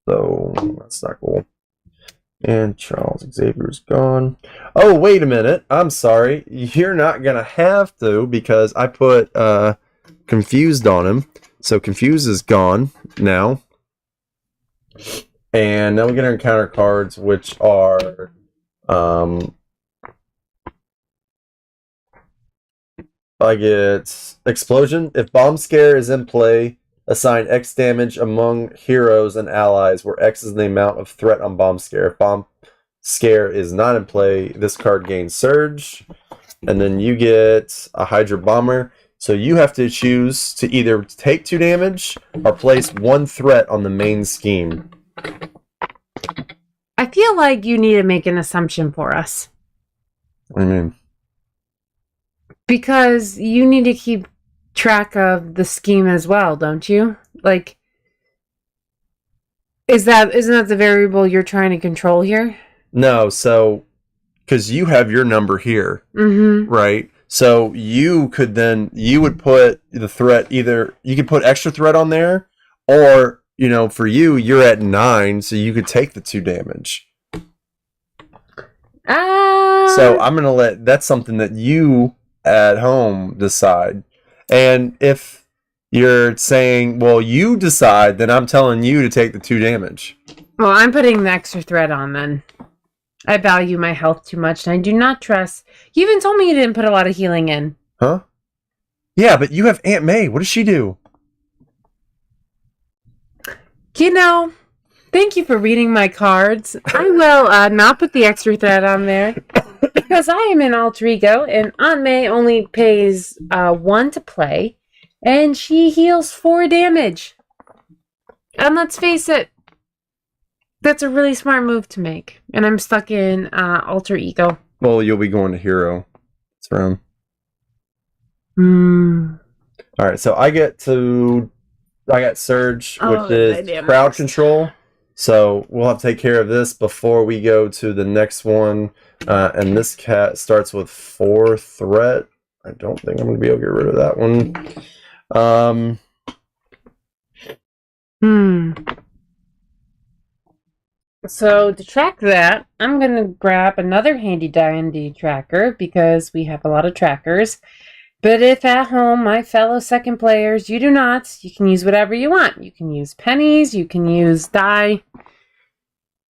So that's not cool. And Charles Xavier's gone. Oh, wait a minute. I'm sorry. You're not going to have to because I put Confused on him. So Confused is gone now. And then we get our encounter cards, which are... I get Explosion. If Bomb Scare is in play, assign X damage among heroes and allies, where X is the amount of threat on Bomb Scare. If Bomb Scare is not in play, this card gains Surge. And then you get a Hydra Bomber. So you have to choose to either take 2 damage or place 1 threat on the main scheme. I feel like you need to make an assumption for us. What do you mean? Because you need to keep track of the scheme as well, don't you? Like, isn't that the variable you're trying to control here? No, so because you have your number here, right? So you would put the threat, either you could put extra threat on there, or for you're at 9, so you could take the 2 damage. So I'm gonna that's something that you at home decide. And if you're saying, well, you decide, then I'm telling you to take the 2 damage. Well, I'm putting the extra threat on then. I value my health too much, and I do not trust... You even told me you didn't put a lot of healing in. Huh? Yeah, but you have Aunt May. What does she do? Thank you for reading my cards. I will not put the extra threat on there. Because I am an alter ego, and Aunt May only pays 1 to play, and she heals 4 damage. And let's face it, that's a really smart move to make. And I'm stuck in alter ego. Well, you'll be going to hero. This round. All right, so I got Surge, which is crowd control. So we'll have to take care of this before we go to the next one. And this cat starts with 4 threat. I don't think I'm going to be able to get rid of that one. So to track that, I'm going to grab another handy dandy tracker because we have a lot of trackers. But if at home, my fellow second players, you do not, you can use whatever you want. You can use pennies, you can use die.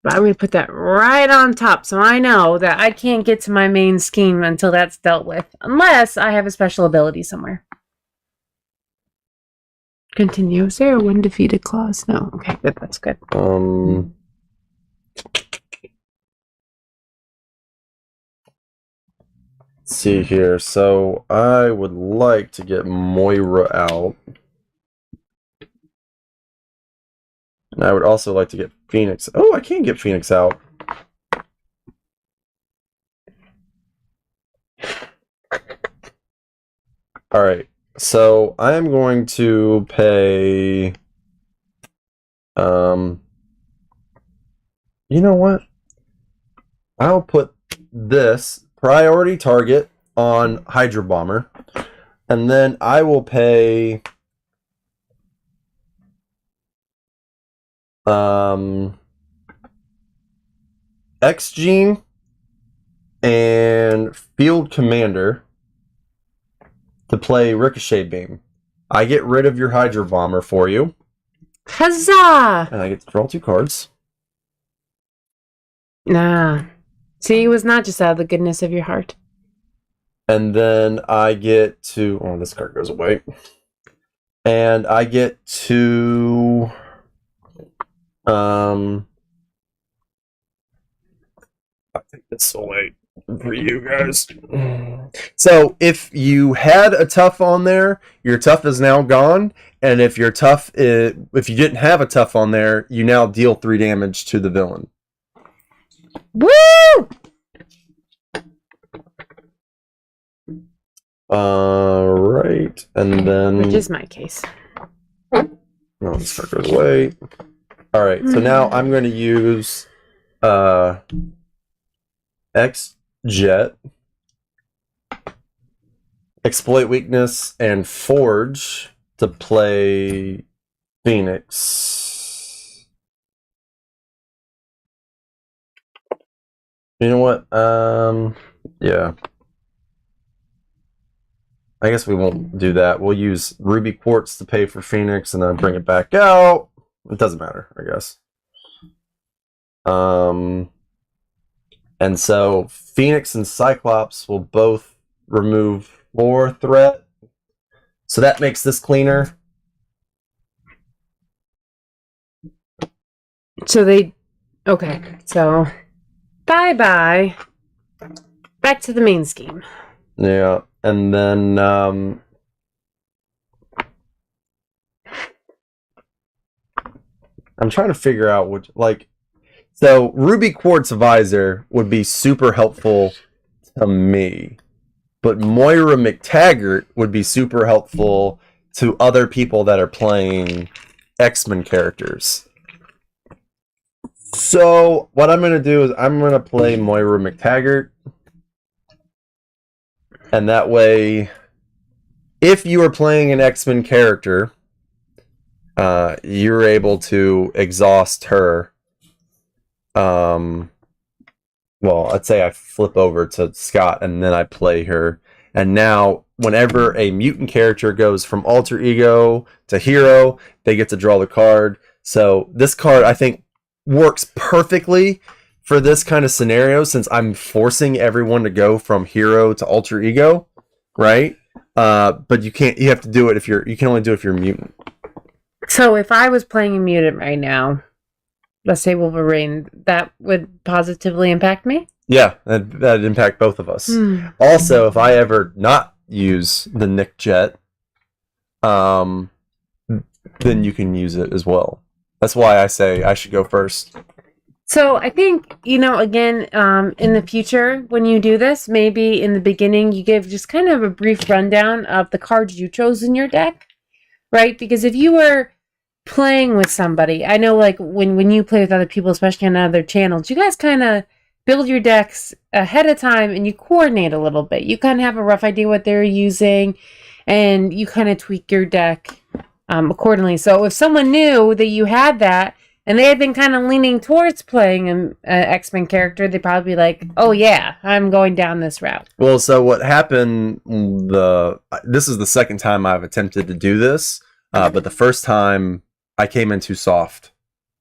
But I'm going to put that right on top so I know that I can't get to my main scheme until that's dealt with. Unless I have a special ability somewhere. Continue. Is there a 1 defeated clause? No. Okay, good. That's good. Let's see here. So I would like to get Moira out. And I would also like to get Phoenix. Oh, I can get Phoenix out. All right. So I am going to pay. You know what? I'll put this priority target on Hydra Bomber, and then I will pay X Gene and Field Commander to play Ricochet Beam. I get rid of your Hydra Bomber for you. Huzzah! And I get to draw 2 cards. Nah. See, it was not just out of the goodness of your heart. And then I get to... Oh, this card goes away. And I get to... I think this will wait for you guys. So, if you had a tough on there, your tough is now gone. And if your tough if you didn't have a tough on there, you now deal 3 damage to the villain. Woo! Right, and then... Which is my case. No, this card goes away. Alright, so now I'm going to use X-Jet, Exploit Weakness, and Forge to play Phoenix. You know what? Yeah. I guess we won't do that. We'll use Ruby Quartz to pay for Phoenix and then bring it back out. It doesn't matter, I guess. And so Phoenix and Cyclops will both remove 4 threat. So that makes this cleaner. So they... Okay, so... Bye-bye. Back to the main scheme. Yeah, and then... I'm trying to figure out which... Like... So, Ruby Quartz Visor would be super helpful to me. But Moira McTaggart would be super helpful to other people that are playing X-Men characters. So, what I'm going to do is I'm going to play Moira McTaggart. And that way, if you are playing an X-Men character, you're able to exhaust her. Well, I'd say I flip over to Scott and then I play her. And now, whenever a mutant character goes from alter ego to hero, they get to draw the card. So this card, I think, works perfectly for this kind of scenario since I'm forcing everyone to go from hero to alter ego, right? But you can't. You have to do it if you're. You can only do it if you're a mutant. So if I was playing a mutant right now, let's say Wolverine, that would positively impact me? Yeah, that'd impact both of us. Also, if I ever not use the Nick Jet, then you can use it as well. That's why I say I should go first. So I think, again, in the future, when you do this, maybe in the beginning, you give just kind of a brief rundown of the cards you chose in your deck, right? Because if you were playing with somebody, I know like when you play with other people, especially on other channels, you guys kind of build your decks ahead of time and you coordinate a little bit. You kind of have a rough idea what they're using and you kind of tweak your deck accordingly. So if someone knew that you had that and they had been kind of leaning towards playing an X-Men character, they'd probably be like, oh yeah, I'm going down this route. Well, so what happened, this is the second time I've attempted to do this, but the first time I came in too soft.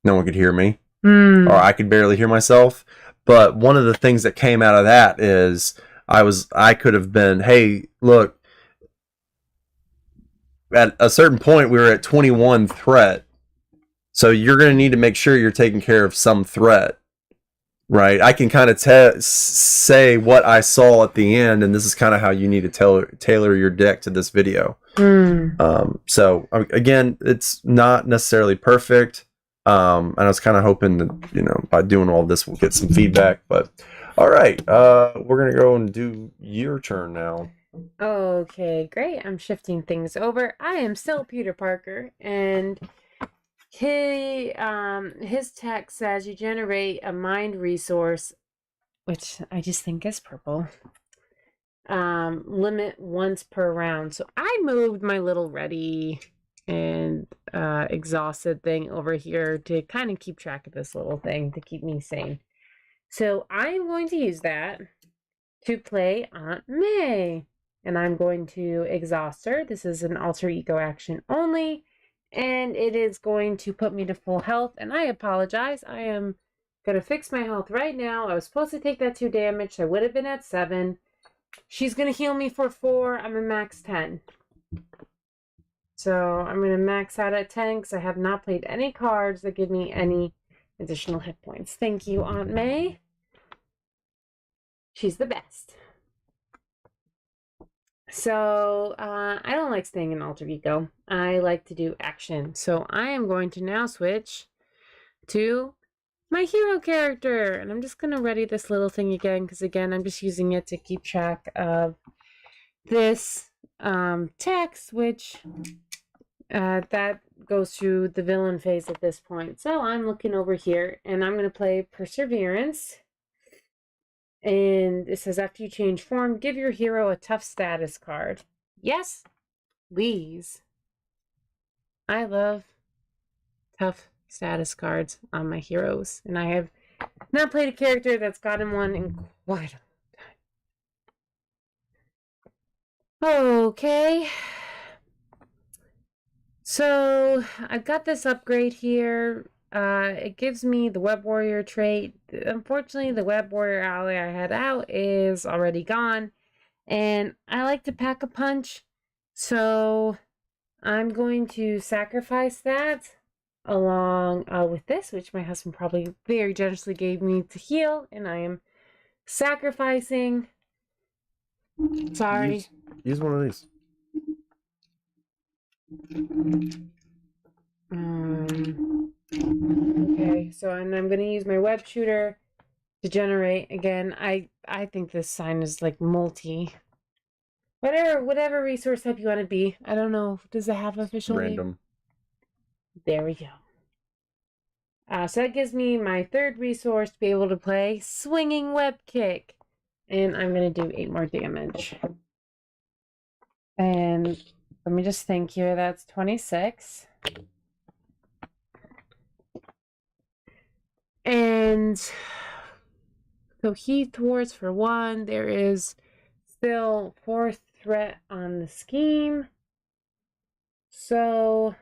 No one could hear me, or I could barely hear myself. But one of the things that came out of that is I could have been, hey, look, at a certain point we were at 21 threat. So you're going to need to make sure you're taking care of some threat, right? I can kind of say what I saw at the end, and this is kind of how you need to tailor your deck to this video. So again, it's not necessarily perfect. And I was kind of hoping that, by doing all this, we'll get some feedback. But all right, we're going to go and do your turn now. Okay, great. I'm shifting things over. I am still Peter Parker, and his text says you generate a mind resource, which I just think is purple. Limit once per round. So I moved my little ready and exhausted thing over here to kind of keep track of this little thing to keep me sane. So I'm going to use that to play Aunt May. And I'm going to exhaust her. This is an alter ego action only. And it is going to put me to full health. And I apologize. I am going to fix my health right now. I was supposed to take that 2 damage. So I would have been at 7. She's going to heal me for 4. I'm a max 10. So I'm going to max out at 10 because I have not played any cards that give me any additional hit points. Thank you, Aunt May. She's the best. So, I don't like staying in alter ego. I like to do action. So I am going to now switch to my hero character. And I'm just going to ready this little thing again, because again, I'm just using it to keep track of this text, which that goes through the villain phase at this point. So I'm looking over here, and I'm going to play Perseverance. And it says, after you change form, give your hero a tough status card. Yes, please. I love tough status cards on my heroes. And I have not played a character that's gotten one in quite a long time. Okay. So I've got this upgrade here. It gives me the Web Warrior trait. Unfortunately, the Web Warrior ally I had out is already gone. And I like to pack a punch. So I'm going to sacrifice that along with this, which my husband probably very generously gave me to heal. And I am sacrificing. Sorry. Use one of these. Okay, so and I'm gonna use my web shooter to generate again. I think this sign is like multi. Whatever resource type you want to be. I don't know. Does it have official Random. name? There we go. So that gives me my 3rd resource to be able to play Swinging Web Kick. And I'm gonna do 8 more damage. And let me just think here. That's 26. And so he thwarts for 1. There is still 4th threat on the scheme. So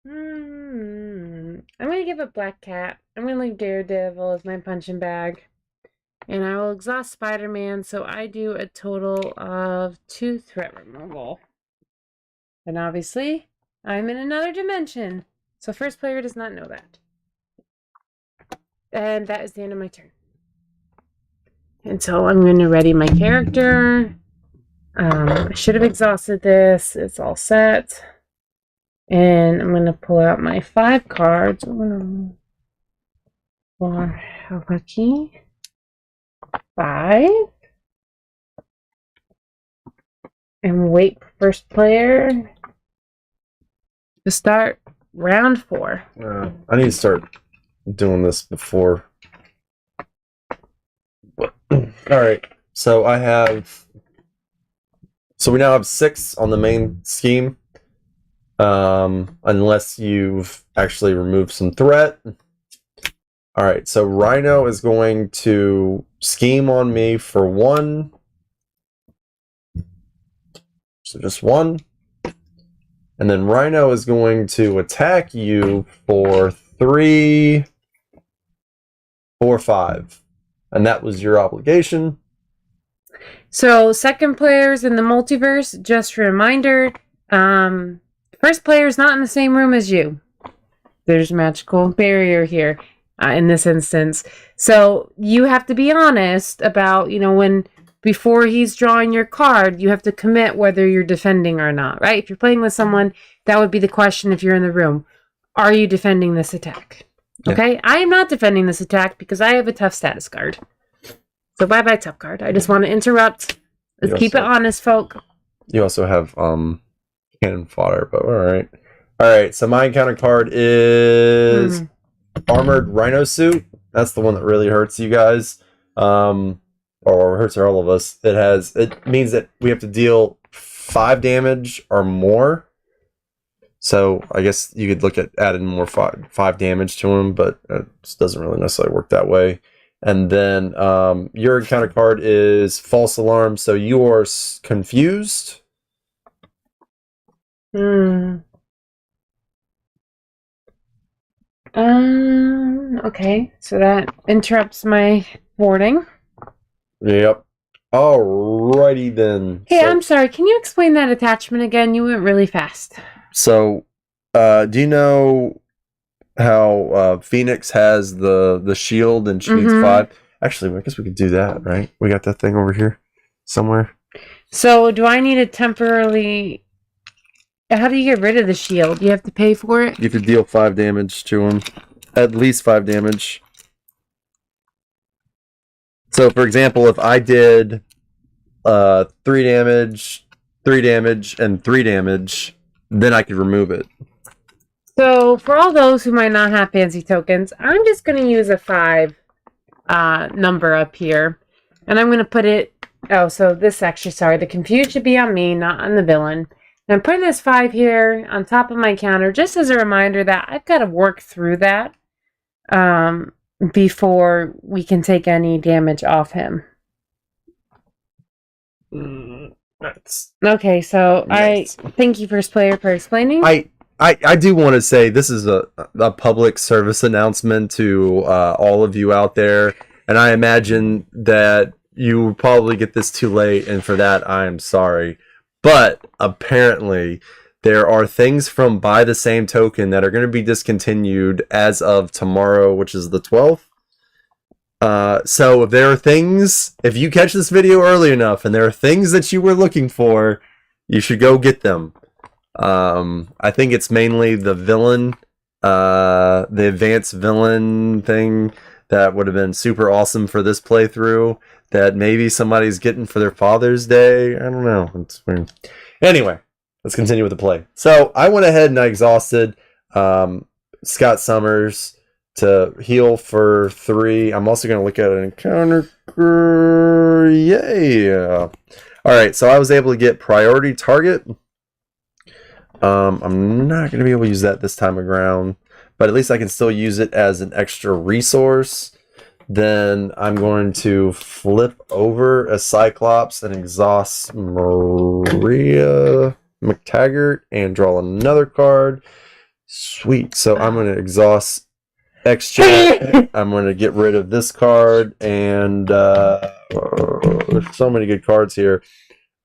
I'm going to give it Black Cat. I'm going to leave Daredevil as my punching bag. And I will exhaust Spider-Man, so I do a total of 2 threat removal. And obviously, I'm in another dimension. So first player does not know that. And that is the end of my turn. And so I'm going to ready my character. I should have exhausted this. It's all set. And I'm going to pull out my 5 cards. For how lucky? 5. And wait for first player to start round 4. I need to start doing this before. All right. So we now have 6 on the main scheme. Unless you've actually removed some threat. All right. So Rhino is going to scheme on me for 1. So just 1. And then Rhino is going to attack you for 3, 4, 5. And that was your obligation. So, second players in the multiverse, just a reminder, first player is not in the same room as you. There's a magical barrier here in this instance. So, you have to be honest about, before he's drawing your card, you have to commit whether you're defending or not, right? If you're playing with someone, that would be the question if you're in the room. Are you defending this attack? Yeah. Okay? I am not defending this attack because I have a tough status card. So bye-bye tough card. I just want to interrupt. Let's keep it honest, folk. You also have cannon fodder, but all right. All right, so my encounter card is Armored Rhino Suit. That's the one that really hurts you guys. Or hurts all of us. It means that we have to deal 5 damage or more. So I guess you could look at adding more 5 damage to him, but it just doesn't really necessarily work that way. And then your encounter card is False Alarm, so you are confused. Okay, so that interrupts my warding. Yep. Alrighty then. Hey, I'm sorry. Can you explain that attachment again? You went really fast. So, do you know how Phoenix has the shield and she needs 5? Actually, I guess we could do that, right? We got that thing over here somewhere. So, do I need to temporarily... How do you get rid of the shield? You have to pay for it? You have to deal 5 damage to him. At least 5 damage. So, for example, if I did 3 damage, 3 damage, and 3 damage, then I could remove it. So, for all those who might not have fancy tokens, I'm just going to use a 5 number up here. And I'm going to put it... Oh, so this actually, sorry, the confuse should be on me, not on the villain. And I'm putting this 5 here on top of my counter, just as a reminder that I've got to work through that before we can take any damage off him. Nice. Okay, so nice. I thank you, first player, for explaining. I do want to say this is a public service announcement to all of you out there, and I imagine that you will probably get this too late, and for that I am sorry. But apparently there are things from Buy the Same Token that are going to be discontinued as of tomorrow, which is the 12th. So if there are things, if you catch this video early enough and there are things that you were looking for, you should go get them. I think it's mainly the villain, the advanced villain thing that would have been super awesome for this playthrough that maybe somebody's getting for their Father's Day. I don't know. It's weird. Anyway, let's continue with the play. So I went ahead and I exhausted Scott Summers to heal for 3. I'm also going to look at an encounter. Yeah. All right, so I was able to get priority target. I'm not going to be able to use that this time around, but at least I can still use it as an extra resource. Then I'm going to flip over a Cyclops and exhaust Maria McTaggart and draw another card. Sweet. So I'm going to exhaust X-Chat. I'm going to get rid of this card, and there's so many good cards here.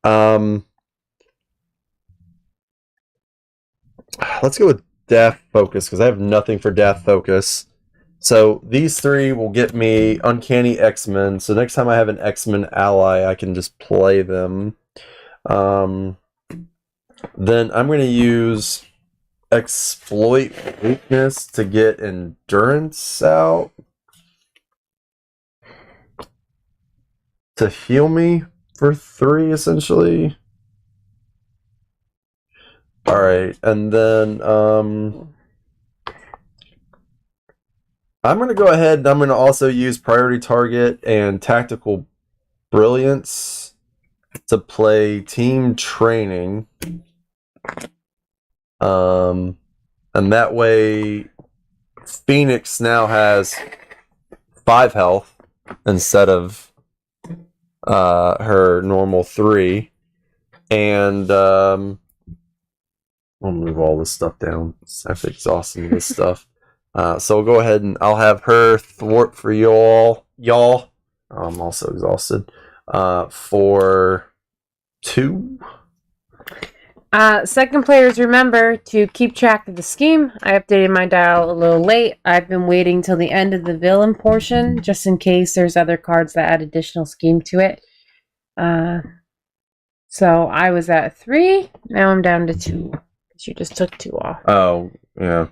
Let's go with Death Focus, because I have nothing for Death Focus. So these 3 will get me Uncanny X-Men. So next time I have an X-Men ally, I can just play them. Then I'm going to use exploit weakness to get endurance out to heal me for 3, essentially. All right, and then I'm going to go ahead and I'm going to also use priority target and tactical brilliance to play team training. And that way Phoenix now has 5 health instead of her normal 3. And I'll move all this stuff down. I'm exhausting this stuff. So we'll go ahead and I'll have her thwart for y'all. I'm also exhausted. For 2. Second players, remember to keep track of the scheme. I updated my dial a little late. I've been waiting till the end of the villain portion, just in case there's other cards that add additional scheme to it. So I was at 3. Now I'm down to 2. Because you just took 2 off. Oh, yeah.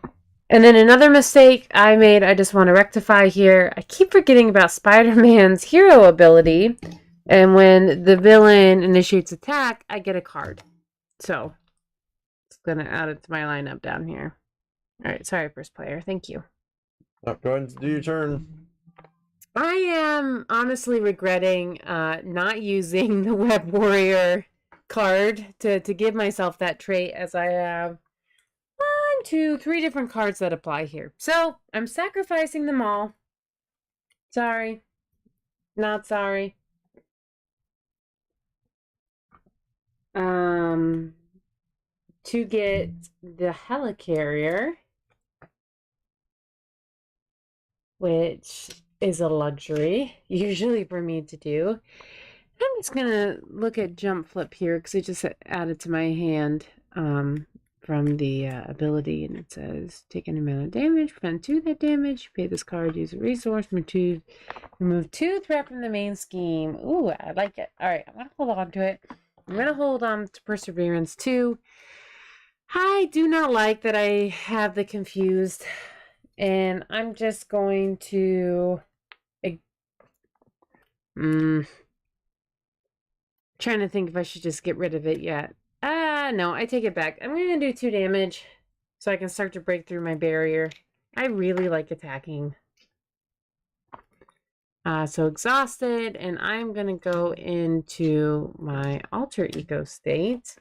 And then another mistake I made, I just want to rectify here. I keep forgetting about Spider-Man's hero ability. And when the villain initiates attack, I get a card. So, it's going to add it to my lineup down here. Alright, sorry, first player. Thank you. Go ahead and do your turn. I am honestly regretting not using the Web Warrior card to give myself that trait, as I have 1, 2, 3 different cards that apply here. So, I'm sacrificing them all. Sorry. Not sorry. To get the helicarrier, which is a luxury, usually for me to do. I'm just gonna look at jump flip here because it just added to my hand from the ability, and it says take an amount of damage, prevent 2 that damage, pay this card, use a resource, remove 2 threat from the main scheme. Ooh, I like it. All right, I'm gonna hold on to it. I'm gonna hold on to Perseverance too. I do not like that I have the confused, and I'm just going to trying to think if I should just get rid of it yet. No, I take it back. I'm going to do 2 damage so I can start to break through my barrier. I really like attacking. So exhausted, and I'm going to go into my alter ego state.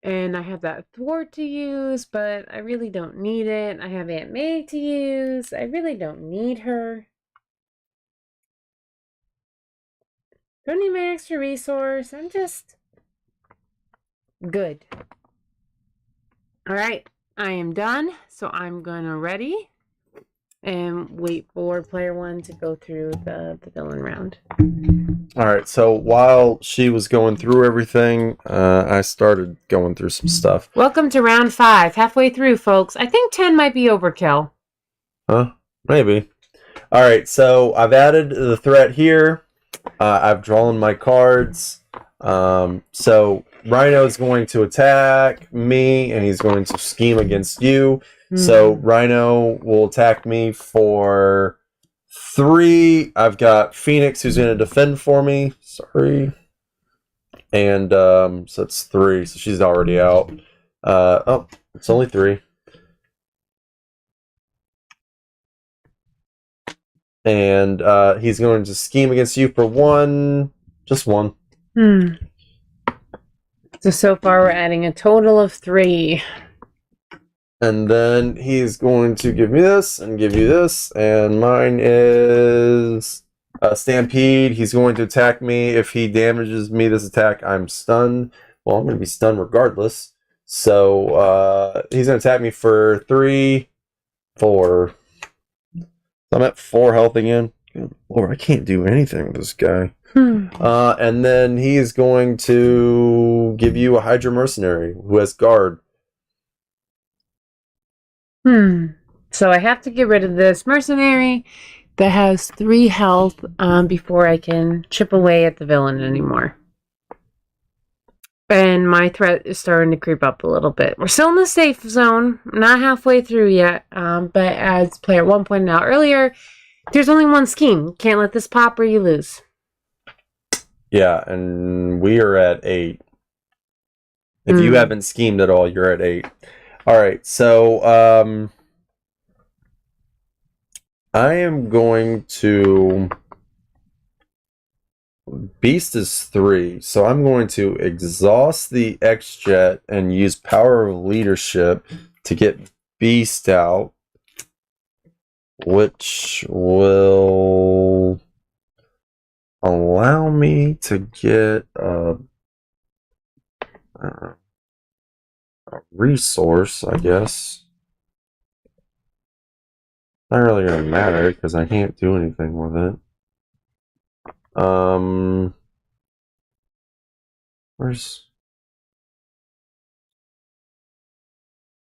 And I have that thwart to use, but I really don't need it. I have Aunt May to use. I really don't need her. Don't need my extra resource. I'm just good. All right, I am done. So I'm gonna ready and wait for player 1 to go through the villain round. All right, so while she was going through everything, I started going through some stuff. Welcome to round 5. Halfway through, folks. I think 10 might be overkill. Huh? Maybe. All right, so I've added the threat here. I've drawn my cards. So Rhino is going to attack me, and he's going to scheme against you. So Rhino will attack me for 3. I've got Phoenix who's going to defend for me. Sorry. And so it's 3. So she's already out. Oh, it's only 3. And he's going to scheme against you for 1. Just 1. So far we're adding a total of 3. And then he's going to give me this and give you this, and mine is Stampede. He's going to attack me. If he damages me this attack, I'm stunned. Well, I'm going to be stunned regardless. So he's going to attack me for 3, 4. So I'm at 4 health again. Good Lord, I can't do anything with this guy. And then he's going to give you a Hydra Mercenary who has guard. So I have to get rid of this mercenary that has 3 health before I can chip away at the villain anymore. And my threat is starting to creep up a little bit. We're still in the safe zone, not halfway through yet. But as player 1 pointed out earlier, there's only one scheme. Can't let this pop or you lose. Yeah, and we are at 8. If you haven't schemed at all, you're at 8. All right, so I am going to... Beast is 3, so I'm going to exhaust the X-Jet and use Power of Leadership to get Beast out, which will allow me to get a resource, I guess. Not really gonna matter because I can't do anything with it. Where's...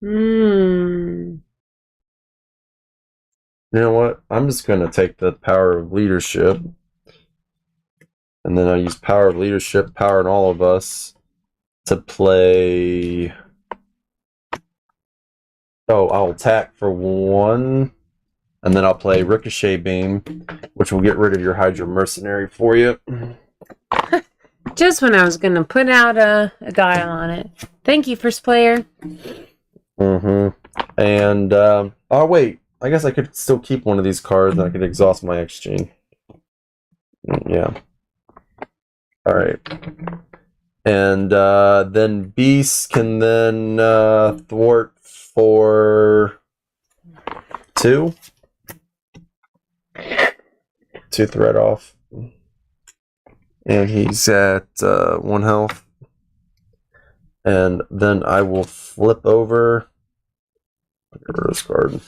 Hmm. You know what? I'm just gonna take the Power of Leadership, and then I use Power of Leadership, Power in All of Us, to play... Oh, I'll attack for 1, and then I'll play Ricochet Beam, which will get rid of your Hydra Mercenary for you. Just when I was going to put out a dial on it. Thank you, first player. And, oh wait, I guess I could still keep one of these cards and I could exhaust my exchange. Yeah. Alright. And, then Beast can then, thwart for 2. 2 threat off. And he's at 1 health. And then I will flip over. This card.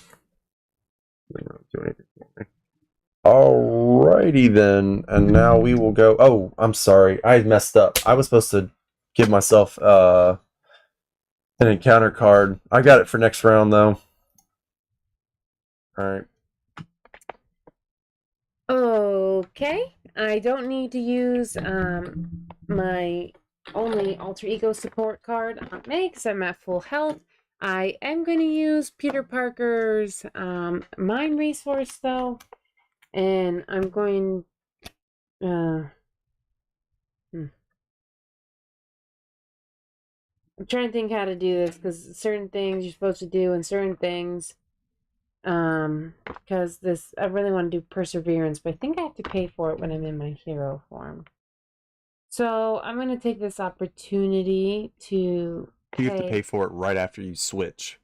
Alrighty then. And now we will go. Oh, I'm sorry. I messed up. I was supposed to give myself an encounter card. I got it for next round though. Alright. Okay. I don't need to use my only alter ego support card on me because I'm at full health. I am going to use Peter Parker's mind resource though, and I'm going. I'm trying to think how to do this because certain things you're supposed to do and certain things. Because this, I really want to do perseverance, but I think I have to pay for it when I'm in my hero form. So I'm going to take this opportunity to You have to pay for it right after you switch.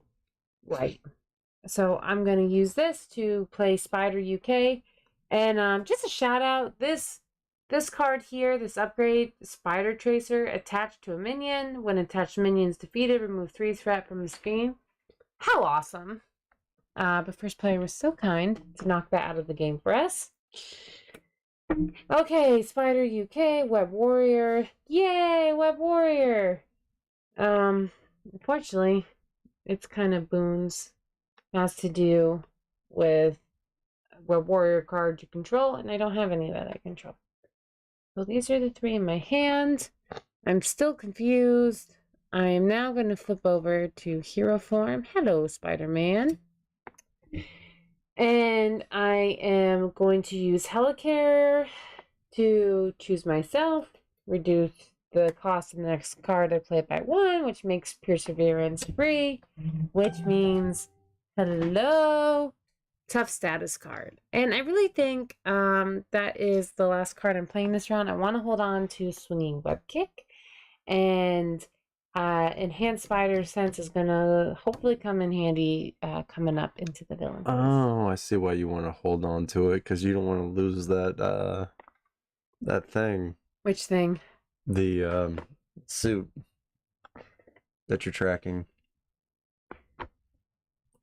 Right. So I'm going to use this to play Spider UK. And just a shout out, this card here, this upgrade, Spider Tracer, attached to a minion. When attached minion's defeated, remove 3 threat from the screen. How awesome. But first player was so kind to knock that out of the game for us. Okay, Spider UK, Web Warrior. Yay, Web Warrior! Unfortunately, it's kind of boons. It has to do with Web Warrior card you control, and I don't have any that I control. So these are the 3 in my hand. I'm still confused. I am now going to flip over to hero form. Hello, Spider-Man. And I am going to use Helicarrier to choose myself, reduce the cost of the next card I play by 1, which makes Perseverance free, which means, hello, tough status card. And I really think that is the last card I'm playing this round. I want to hold on to Swinging Web Kick, and Enhanced Spider Sense is going to hopefully come in handy coming up into the villain phase. Oh, I see why you want to hold on to it, because you don't want to lose that that thing. Which thing? The suit that you're tracking.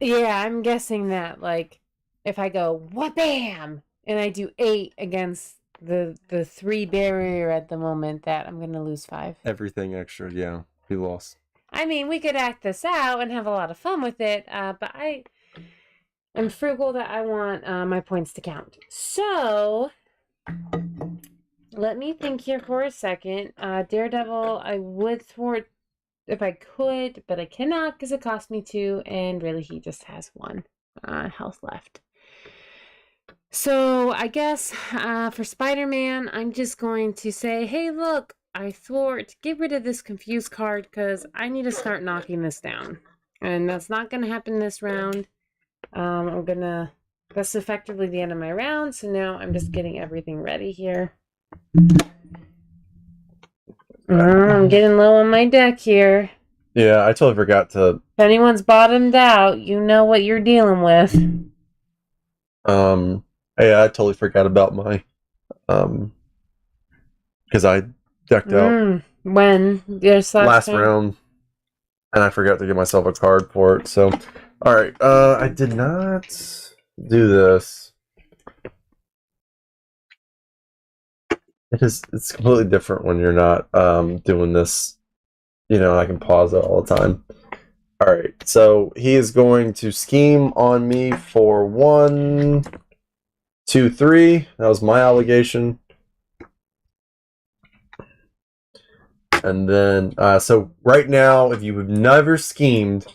Yeah, I'm guessing that, like, if I go, wha-bam! And I do 8 against the 3 barrier at the moment, that I'm going to lose 5. Everything extra, yeah. You lost. I mean, we could act this out and have a lot of fun with it, but I'm frugal that I want my points to count. So, Let me think here for a second. Daredevil, I would thwart if I could, but I cannot because it cost me 2, and really he just has 1 health left. So I guess for Spider-Man, I'm just going to say, hey, look, I thwart. Get rid of this confused card because I need to start knocking this down. And that's not going to happen this round. That's effectively the end of my round. So now I'm just getting everything ready here. I'm getting low on my deck here. Yeah, I totally forgot to. If anyone's bottomed out, you know what you're dealing with. Yeah, I totally forgot about my because I decked out When? This last round, and I forgot to get myself a card for it. So, all right, I did not do this. It's completely different when you're not doing this. You know, I can pause it all the time. All right, so he is going to scheme on me for 1, 2, 3. That was my allegation. And then, so right now, if you have never schemed,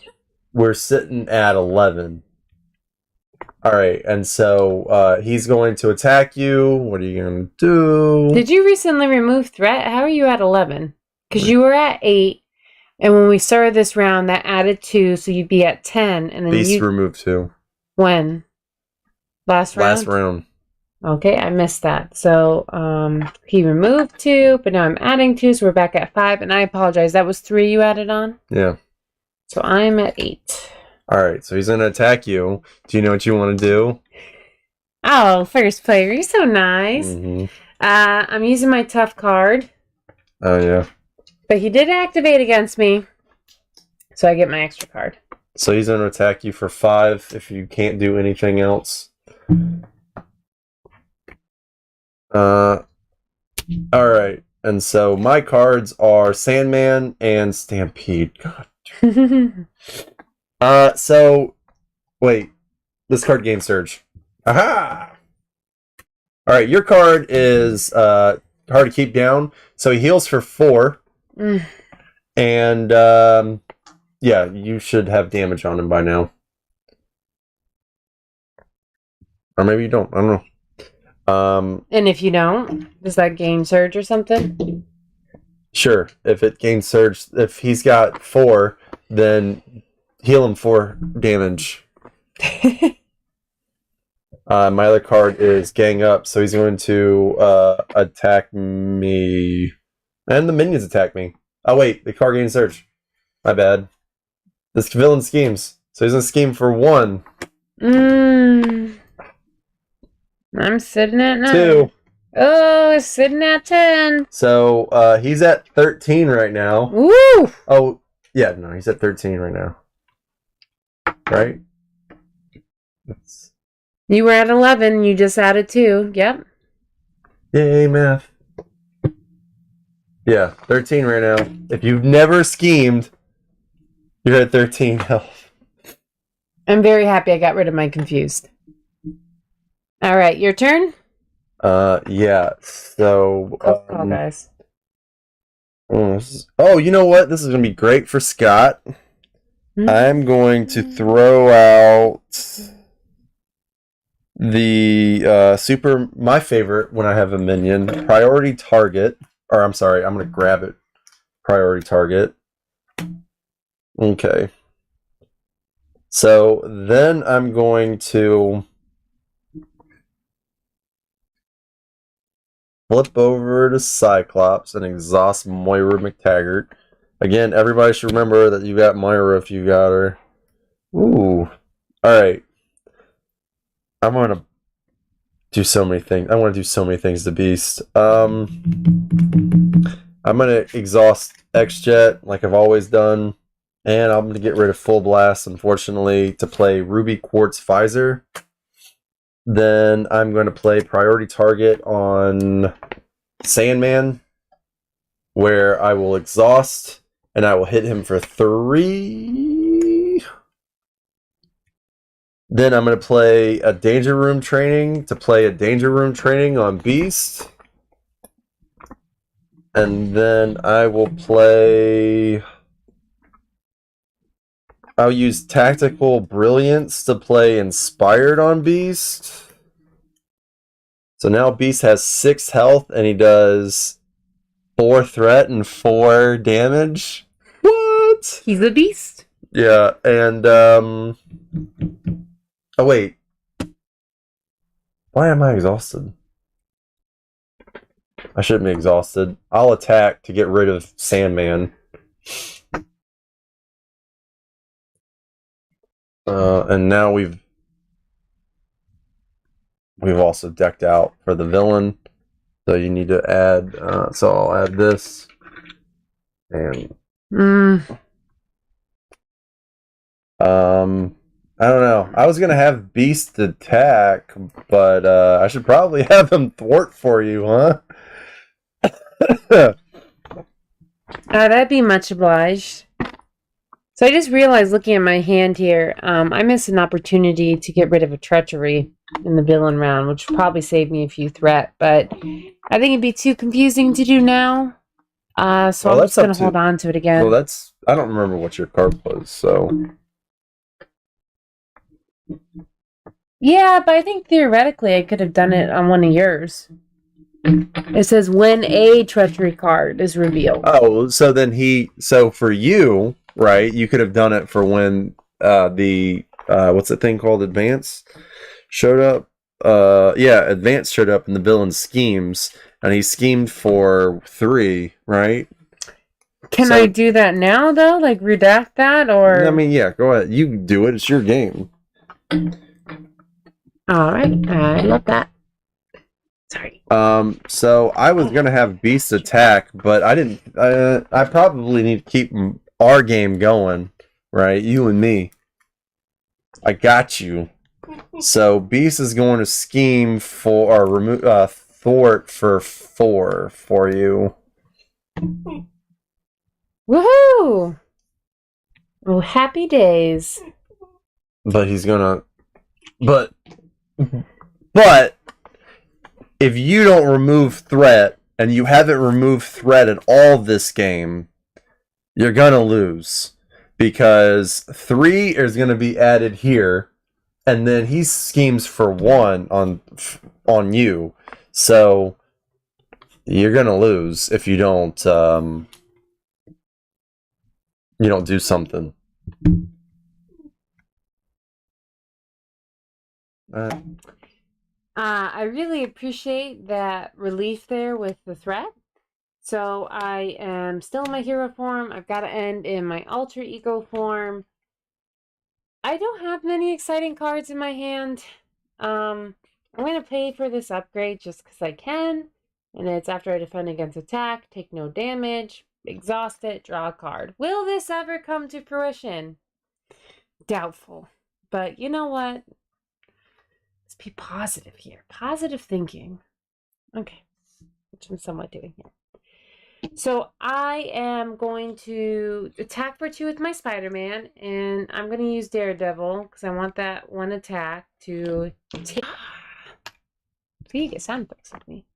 we're sitting at 11. All right, and so he's going to attack you. What are you going to do? Did you recently remove threat? How are you at 11? Because you were at 8, and when we started this round, that added 2, so you'd be at 10. And then Beast removed 2. When? Last round? Last round. Okay, I missed that. So he removed 2, but now I'm adding 2, so we're back at 5. And I apologize, that was 3 you added on? Yeah. So I'm at 8. All right, so he's going to attack you. Do you know what you want to do? Oh, first player, you're so nice. Mm-hmm. I'm using my tough card. Oh, yeah. But he did activate against me, so I get my extra card. So he's going to attack you for 5 if you can't do anything else. All right, and so my cards are Sandman and Stampede. God. So wait, this card gains Surge. Aha! All right, your card is hard to keep down, so he heals for 4, and yeah, you should have damage on him by now, or maybe you don't. I don't know. And if you don't, does that gain Surge or something? Sure. If it gains Surge, if he's got 4, then heal him 4 damage. My other card is Gang Up, so he's going to attack me, and the minions attack me. Oh wait, the card gains Surge. My bad. This villain schemes, so he's going to scheme for 1. I'm sitting at 9. 2. Oh, it's sitting at 10. So he's at 13 right now. Woo! Oh, yeah, no, he's at 13 right now. Right? You were at 11. You just added 2. Yep. Yay, math. Yeah, 13 right now. If you've never schemed, you're at 13 health. I'm very happy I got rid of my confused. All right, your turn? Yeah, so... guys. Oh, you know what? This is going to be great for Scott. I'm going to throw out the my favorite when I have a minion, priority target. Or I'm sorry, I'm going to grab it. Priority target. Okay. So then I'm going to flip over to Cyclops and exhaust Moira McTaggart. Again, everybody should remember that you got Moira if you got her. Ooh. Alright. I'm going to do so many things. I want to do so many things to Beast. I'm going to exhaust X-Jet like I've always done. And I'm going to get rid of Full Blast, unfortunately, to play Ruby Quartz Pfizer. Then I'm going to play Priority Target on Sandman, where I will exhaust, and I will hit him for 3. Then I'm going to play a Danger Room Training to play a Danger Room Training on Beast. And then I will play. I'll use Tactical Brilliance to play Inspired on Beast. So now Beast has 6 health and he does 4 threat and 4 damage. What? He's a beast. Yeah, and oh wait. Why am I exhausted? I shouldn't be exhausted. I'll attack to get rid of Sandman. And now we've also decked out for the villain. So you need to add. So I'll add this. And I don't know. I was gonna have Beast attack, but I should probably have him thwart for you, huh? That'd be much obliged. So I just realized, looking at my hand here, I missed an opportunity to get rid of a treachery in the villain round, which would probably save me a few threat, but I think it'd be too confusing to do now. So I'm just going to hold on to it again. Well, I don't remember what your card was, so. Yeah, but I think theoretically I could have done it on one of yours. It says when a treachery card is revealed. Oh, so then so for you, right, you could have done it for when the what's the thing called, Advance showed up. Advance showed up in the villain schemes, and he schemed for 3, right? Can I do that now though? Like redact that, or? I mean, yeah, go ahead. You do it. It's your game. All right, I love that. Sorry. So I was gonna have Beast attack, but I didn't. I probably need to keep our game going, right? You and me. I got you. So Beast is going to scheme for or remove thwart for 4 for you. Woohoo! Oh, happy days. But he's gonna. But if you don't remove threat, and you haven't removed threat in all this game, you're gonna lose. Because 3 is gonna be added here, and then he schemes for 1 on you. So you're gonna lose if you don't do something. I really appreciate that relief there with the threat. So I am still in my hero form. I've got to end in my alter ego form. I don't have many exciting cards in my hand. I'm going to pay for this upgrade just because I can. And it's after I defend against attack, take no damage, exhaust it, draw a card. Will this ever come to fruition? Doubtful. But you know what? Let's be positive here. Positive thinking. Okay. Which I'm somewhat doing here. So I am going to attack for 2 with my Spider-Man, and I'm going to use Daredevil because I want that 1 attack to take. See, you get sound effects with me.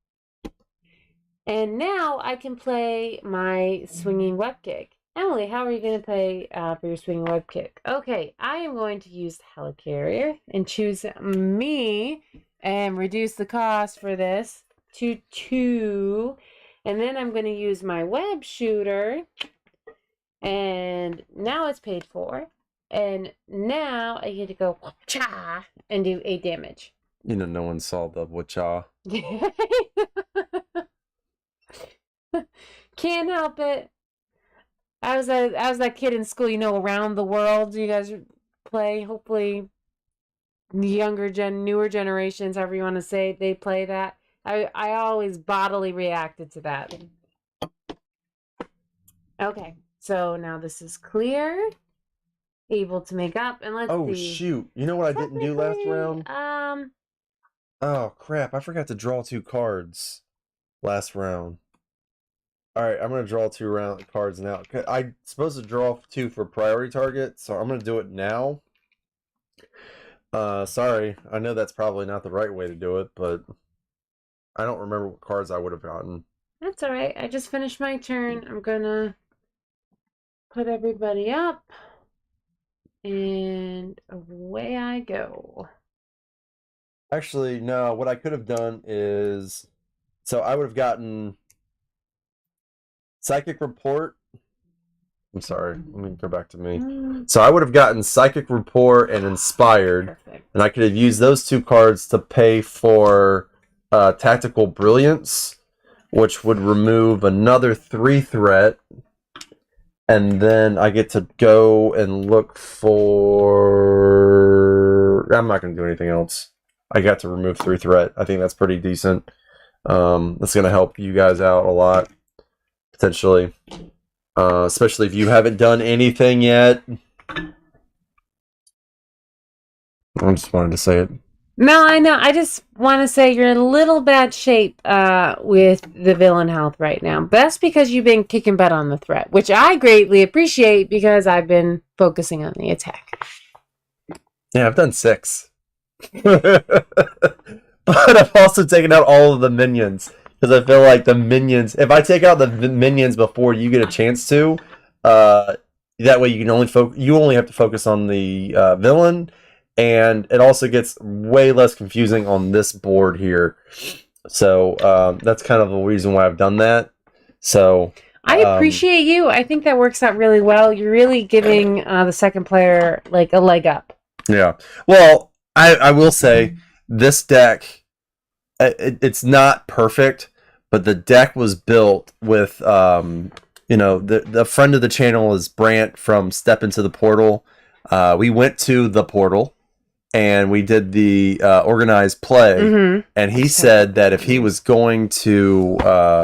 And now I can play my swinging web kick. Emily, how are you going to play for your swinging web kick? Okay, I am going to use the Helicarrier and choose me and reduce the cost for this to 2. And then I'm going to use my web shooter. And now it's paid for. And now I get to go cha and do 8 damage. You know, no one saw the wacha. Can't help it. I was that kid in school, around the world. You guys play, hopefully newer generations, however you want to say, they play that. I always bodily reacted to that. Okay, so now this is clear. Able to make up, and let's see. Oh shoot! You know what I didn't do last round? Oh crap! I forgot to draw 2 cards last round. All right, I'm gonna draw 2 cards now. I'm supposed to draw 2 for priority target, so I'm gonna do it now. Sorry, I know that's probably not the right way to do it, but I don't remember what cards I would have gotten. That's all right. I just finished my turn. I'm gonna put everybody up, and away I go. Actually, no, what I could have done is, so I would have gotten Psychic Report. I'm sorry, let me go back to me. So I would have gotten Psychic Report and Inspired, Perfect. and I could have used those two cards to pay for Tactical Brilliance, which would remove another 3 threat, and then I get to go and look for... I'm not going to do anything else. I got to remove 3 threat. I think that's pretty decent. That's going to help you guys out a lot, potentially. Especially if you haven't done anything yet. I just wanted to say it. No, I know. I just want to say you're in a little bad shape with the villain health right now. But that's because you've been kicking butt on the threat, which I greatly appreciate because I've been focusing on the attack. Yeah, I've done 6. But I've also taken out all of the minions. Because I feel like the minions... If I take out the minions before you get a chance to, that way you can only have to focus on the villain. And it also gets way less confusing on this board here. So that's kind of the reason why I've done that. So I appreciate you. I think that works out really well. You're really giving the second player like a leg up. Yeah. Well, I will say this deck, it's not perfect, but the deck was built with, the friend of the channel is Brant from Step Into the Portal. We went to the portal and we did the organized play, and he said that if he was going to,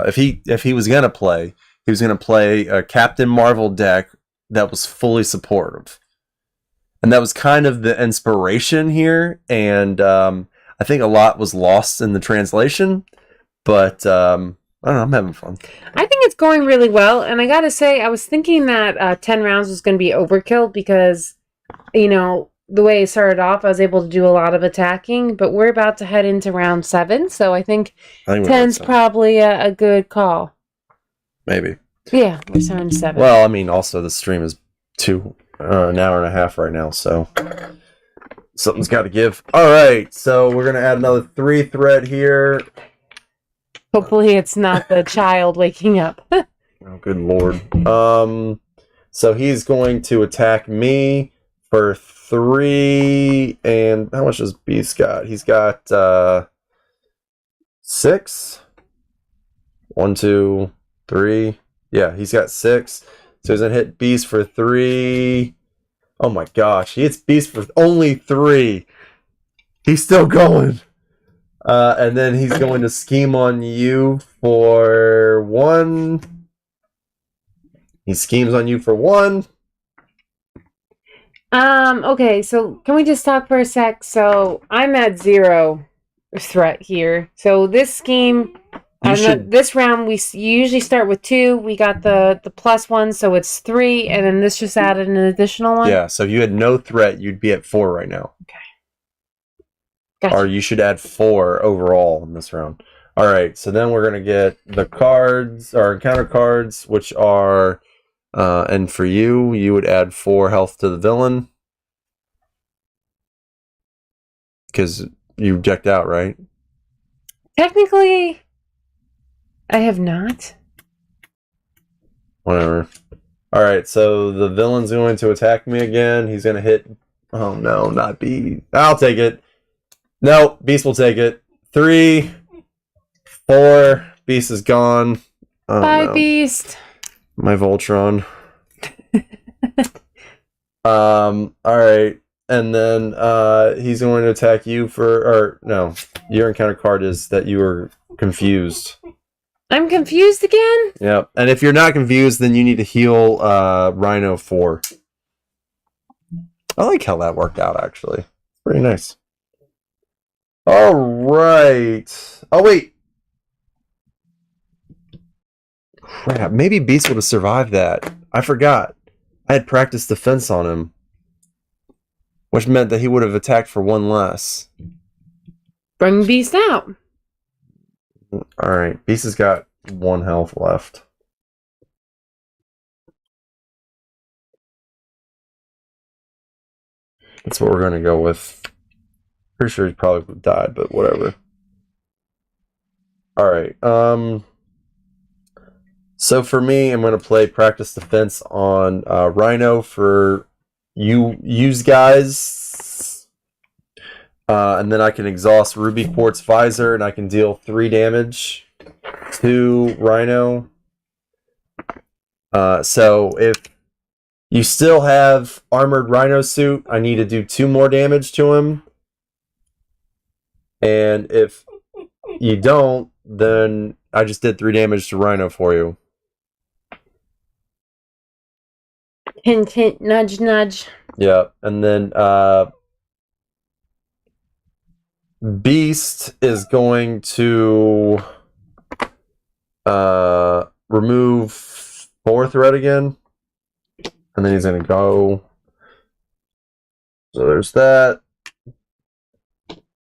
if he was gonna play, he was gonna play a Captain Marvel deck that was fully supportive, and that was kind of the inspiration here. And I think a lot was lost in the translation, but I don't know. I'm having fun. I think it's going really well, and I gotta say, I was thinking that 10 rounds was going to be overkill because, the way it started off, I was able to do a lot of attacking, but we're about to head into round 7, so I think 10's probably a good call. Maybe. Yeah, we're starting 7. Well, I mean, also the stream is an hour and a half right now, so something's got to give. All right, so we're gonna add another 3 threat here. Hopefully, it's not the child waking up. Oh, good lord. So he's going to attack me for 3, and how much does Beast got? He's got 6. 1, 2, 3. Yeah, he's got 6. So he's gonna hit Beast for 3. Oh my gosh, he hits Beast for only 3. He's still going. And then he's going to scheme on you for 1. He schemes on you for 1. Okay, so can we just talk for a sec? So I'm at 0 threat here. So this scheme, this round, we usually start with 2. We got the +1, so it's 3, and then this just added an additional 1? Yeah, so if you had no threat, you'd be at 4 right now. Okay. Gotcha. Or you should add 4 overall in this round. All right, so then we're going to get the cards, or encounter cards, which are... and for you would add 4 health to the villain. Because you checked out, right? Technically, I have not. Whatever. Alright, so the villain's going to attack me again. He's going to hit... Oh no, not Beast. I'll take it. No, Beast will take it. 3, 4. Beast is gone. Oh, Bye, no. Beast. My Voltron. Alright. And then he's going to attack you your encounter card is that you were confused. I'm confused again? Yeah. And if you're not confused, then you need to heal Rhino 4. I like how that worked out, actually. Pretty nice. Alright. Oh, wait. Crap, maybe Beast would have survived that. I forgot. I had practiced defense on him, which meant that he would have attacked for 1 less. Bring Beast out. Alright, Beast has got 1 health left. That's what we're going to go with. Pretty sure he probably died, but whatever. Alright, so for me, I'm going to play Practice Defense on Rhino for you guys. And then I can exhaust Ruby Quartz Visor, and I can deal 3 damage to Rhino. So if you still have Armored Rhino Suit, I need to do 2 more damage to him. And if you don't, then I just did 3 damage to Rhino for you. Hint, hint, nudge, nudge. Yeah, and then Beast is going to remove 4 threat again. And then he's going to go. So there's that.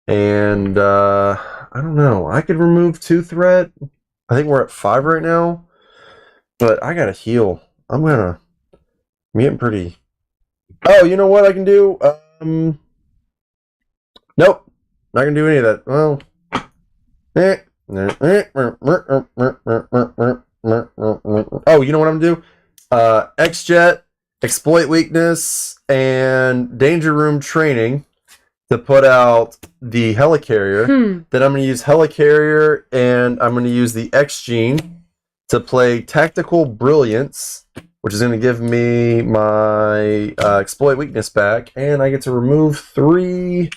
And I don't know. I could remove 2 threat. I think we're at 5 right now. But I got to heal. I'm getting pretty... Oh, you know what I can do? Nope. Not going to do any of that. Well... Oh, you know what I'm going to do? X-Jet, Exploit Weakness, and Danger Room Training to put out the Helicarrier. Then I'm going to use Helicarrier, and I'm going to use the X-Gene to play Tactical Brilliance, which is going to give me my Exploit Weakness back, and I get to remove 3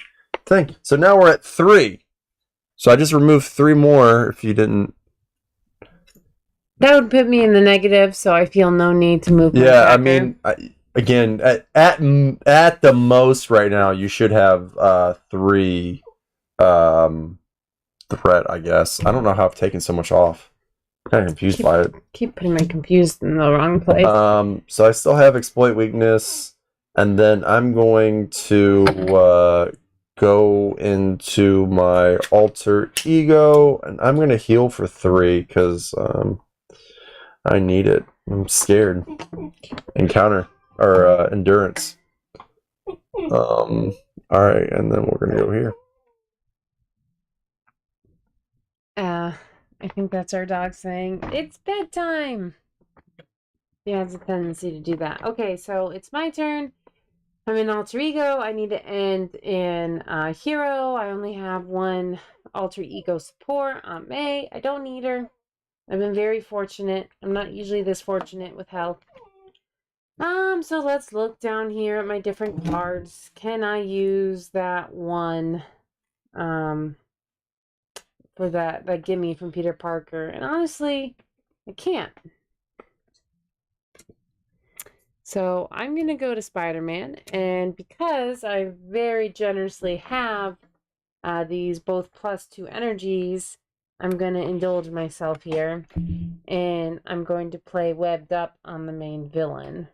things. So now we're at 3. So I just removed 3 more if you didn't... That would put me in the negative, so I feel no need to move. Yeah, I mean, again, at the most right now, you should have 3 threat, I guess. I don't know how I've taken so much off. I'm kind of confused by it. Keep putting my confused in the wrong place. So I still have Exploit Weakness, and then I'm going to go into my Alter Ego, and I'm going to heal for 3, because... I need it. I'm scared. Encounter or endurance. All right, and then we're gonna go here. I think that's our dog saying it's bedtime. He has a tendency to do that. Okay, so it's my turn. I'm in Alter Ego. I need to end in Hero. I only have 1 Alter Ego support. Aunt May. I don't need her. I've been very fortunate. I'm not usually this fortunate with health. So let's look down here at my different cards. Can I use that one for that gimme from Peter Parker? And honestly, I can't. So I'm going to go to Spider-Man, and because I very generously have these both +2 energies, I'm going to indulge myself here, and I'm going to play Webbed Up on the main villain.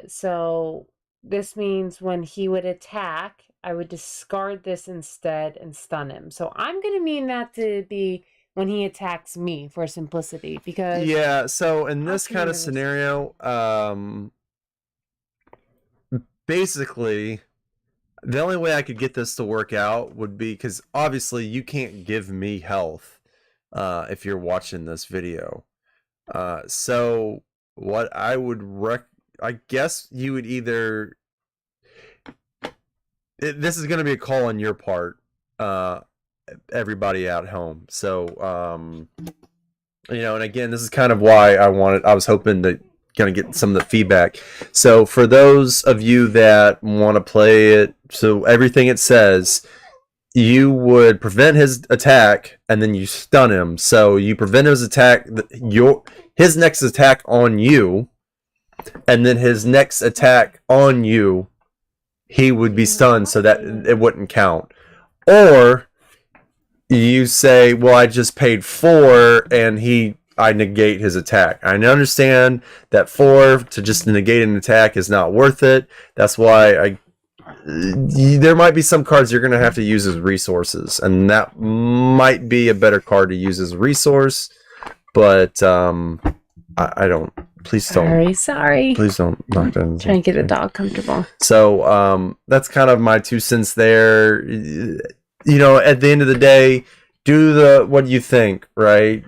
So this means when he would attack, I would discard this instead and stun him. So I'm going to mean that to be when he attacks me for simplicity, because... Yeah, so in this kind of scenario, basically... The only way I could get this to work out would be, because obviously you can't give me health if you're watching this video. So what I would I guess you would either... This is going to be a call on your part, everybody at home. So, you know, and again, this is kind of why I was hoping to kind of get some of the feedback. So for those of you that want to play it, so everything it says, you would prevent his attack and then you stun him. So you prevent his attack, his next attack on you, and then his next attack on you, he would be stunned so that it wouldn't count. Or you say, well, I just paid 4 and I negate his attack. I understand that 4 to just negate an attack is not worth it. That's why there might be some cards you're going to have to use as resources, and that might be a better card to use as a resource. But I don't. Please don't. Sorry. Please don't knock down. Trying to get the dog comfortable. So that's kind of my 2 cents there. You know, at the end of the day, do what you think, right?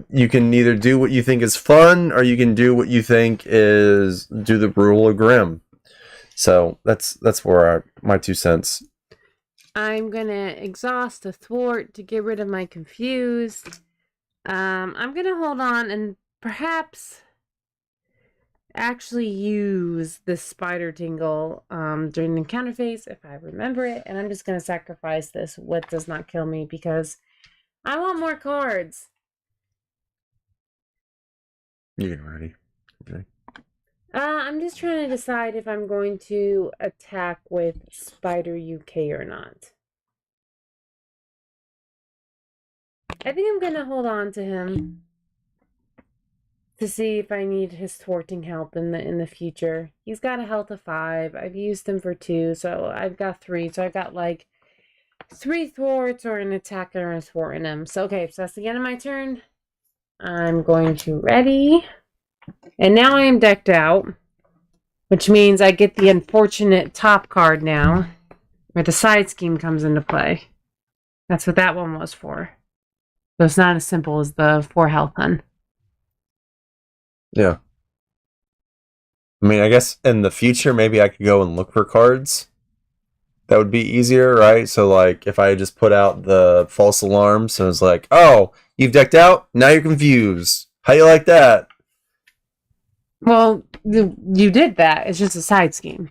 You can either do what you think is fun, or you can do what you think is do the rule of Grimm. So that's where my 2 cents. I'm gonna exhaust a thwart to get rid of my confused. I'm gonna hold on and perhaps actually use the spider tingle during the encounter phase if I remember it, and I'm just gonna sacrifice this what does not kill me because I want more cards. You getting ready? Okay. I'm just trying to decide if I'm going to attack with Spider UK or not. I think I'm gonna hold on to him to see if I need his thwarting help in the future. He's got a health of 5. I've used him for 2, so I've got 3. So I've got like 3 thwarts or an attack or a thwart in him. So okay, so that's the end of my turn. I'm going to ready. And now I am decked out, which means I get the unfortunate top card now, where the side scheme comes into play. That's what that one was for. So it's not as simple as the 4 health one. Yeah. I mean, I guess in the future, maybe I could go and look for cards. That would be easier, right? So, like, if I just put out the false alarms and was like, oh, you've decked out? Now you're confused. How you like that? Well, you did that. It's just a side scheme.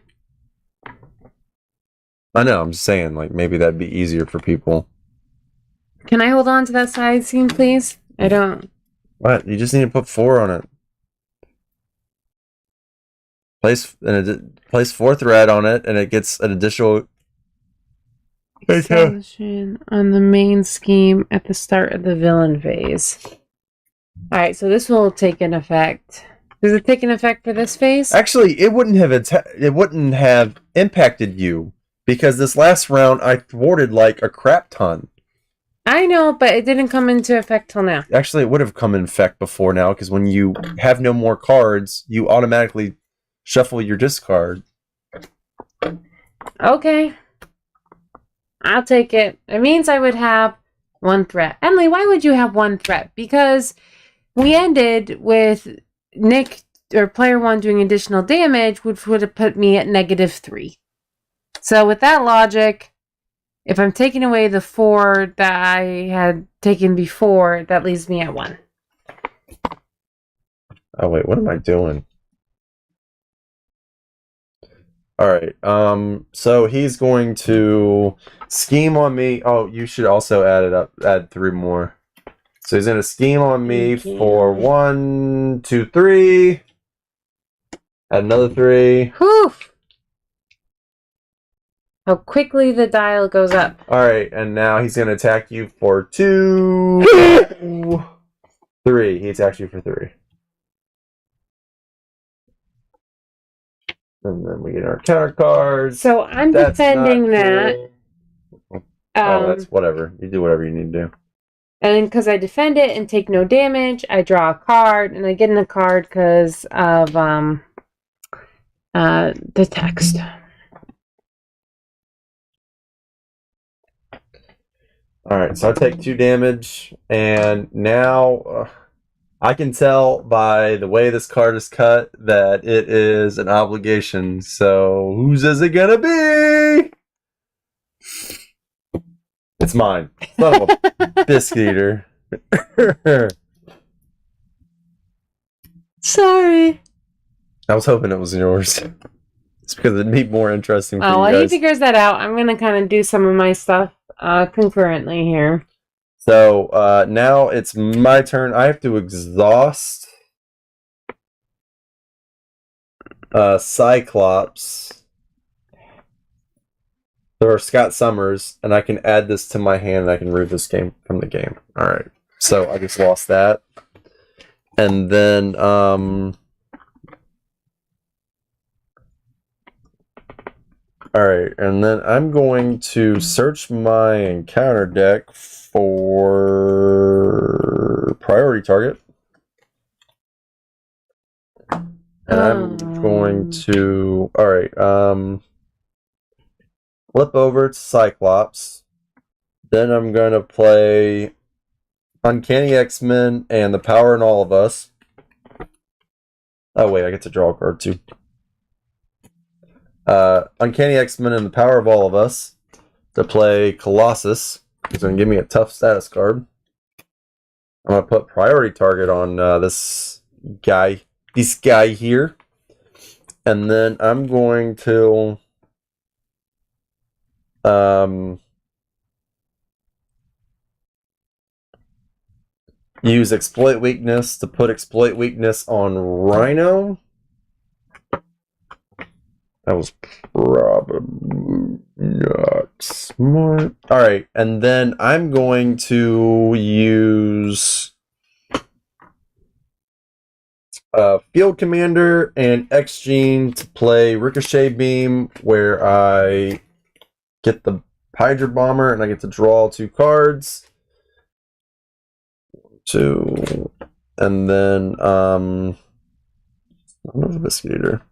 I know, I'm just saying, like, maybe that'd be easier for people. Can I hold on to that side scheme, please? I don't. What? You just need to put 4 on it. Place 4 thread on it, and it gets an additional. Establishing on the main scheme at the start of the villain phase. Alright, so this will take an effect. Does it take an effect for this phase? Actually, it wouldn't have impacted you because this last round I thwarted like a crap ton. I know, but it didn't come into effect till now. Actually, it would have come in effect before now because when you have no more cards, you automatically shuffle your discard. Okay. I'll take it. It means I would have 1 threat. Emily, why would you have 1 threat? Because we ended with Nick or player 1 doing additional damage, which would have put me at -3. So with that logic, if I'm taking away the 4 that I had taken before, that leaves me at 1. Oh wait, what am I doing? Alright, so he's going to scheme on me. Oh, you should also add 3 more. So he's gonna scheme on me for 1, 2, 3. Add another 3. Whew! How quickly the dial goes up. Alright, and now he's gonna attack you for 2, 3. He attacks you for 3. And then we get our counter cards. So I'm defending that. Cool. That's whatever. You do whatever you need to do. And because I defend it and take no damage, I draw a card, and I get in a card because of the text. Alright, so I take 2 damage, and now I can tell by the way this card is cut that it is an obligation. So whose is it gonna be? It's mine. Son of a biscuit eater. Sorry. I was hoping it was yours. It's because it'd be more interesting for you While guys. he figures that out, I'm gonna kind of do some of my stuff concurrently here. So now it's my turn. I have to exhaust Cyclops or Scott Summers, and I can add this to my hand and I can remove this game from the game. Alright. So I just lost that. And then alright, and then I'm going to search my encounter deck for priority target. I'm going to, all right, flip over to Cyclops. Then I'm going to play Uncanny X-Men and The Power in All of Us. Oh, wait, I get to draw a card too. Uncanny X-Men and The Power of All of Us to play Colossus. He's going to give me a tough status card. I'm going to put priority target on this guy here. And then I'm going to use exploit weakness to put exploit weakness on Rhino. That was probably not smart. Alright, and then I'm going to use Field Commander and X-Gene to play Ricochet Beam, where I get the Hydra Bomber and I get to draw 2 cards. 2. And then, another Biscuit Eater.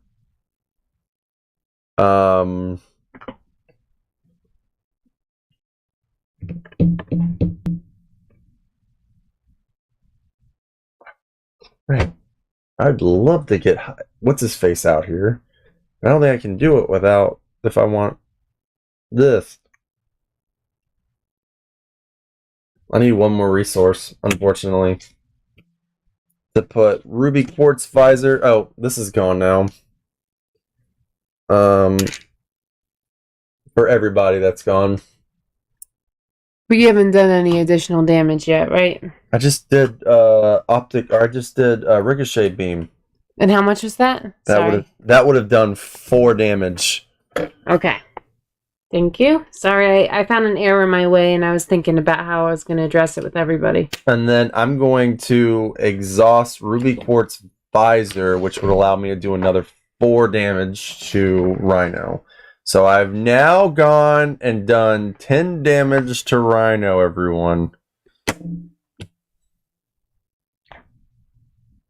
Right. I'd love to get what's his face out here. I don't think I can do it without if I want this. I need one more resource, unfortunately, to put Ruby Quartz Visor. Oh, this is gone now. For everybody, that's gone. But you haven't done any additional damage yet, right? I just did Ricochet Beam. And how much was that? That would have done 4 damage. Okay. Thank you. Sorry, I found an error in my way, and I was thinking about how I was going to address it with everybody. And then I'm going to exhaust Ruby Quartz Visor, which would allow me to do another 4 damage to Rhino. So I've now gone and done 10 damage to Rhino, everyone.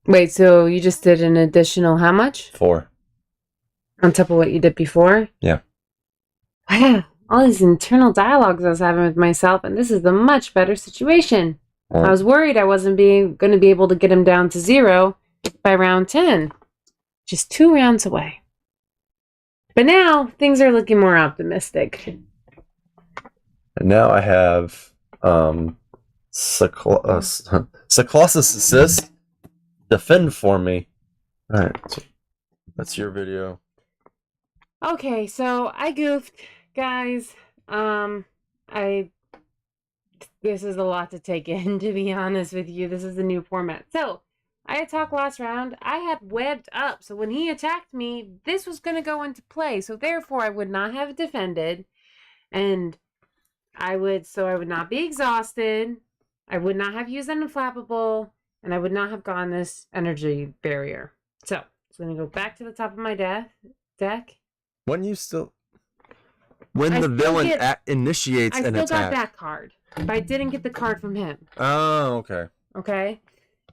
Wait, so you just did an additional how much? 4. On top of what you did before? Yeah. Wow, all these internal dialogues I was having with myself, and this is a much better situation. I was worried I wasn't going to be able to get him down to 0 by round 10. Just 2 rounds away. But now, things are looking more optimistic. And now I have Cyclosis Assist defend for me. Alright, so that's your video. Okay, so I goofed, guys. This is a lot to take in, to be honest with you. This is the new format. So, I had talked last round. I had webbed up. So when he attacked me, this was going to go into play. So therefore, I would not have defended. And I would not be exhausted. I would not have used an unflappable. And I would not have gone this energy barrier. So, I'm going to go back to the top of my deck. When the villain initiates an attack. I still got that card. But I didn't get the card from him. Oh, okay. Okay?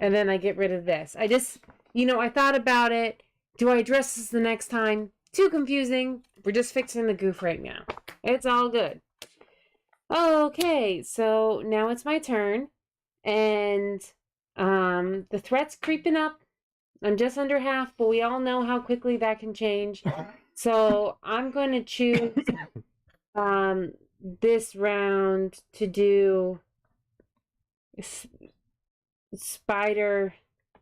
And then I get rid of this. I just, I thought about it. Do I address this the next time? Too confusing. We're just fixing the goof right now. It's all good. Okay, so now it's my turn. And the threat's creeping up. I'm just under half, but we all know how quickly that can change. So I'm going to choose this round to do... Spider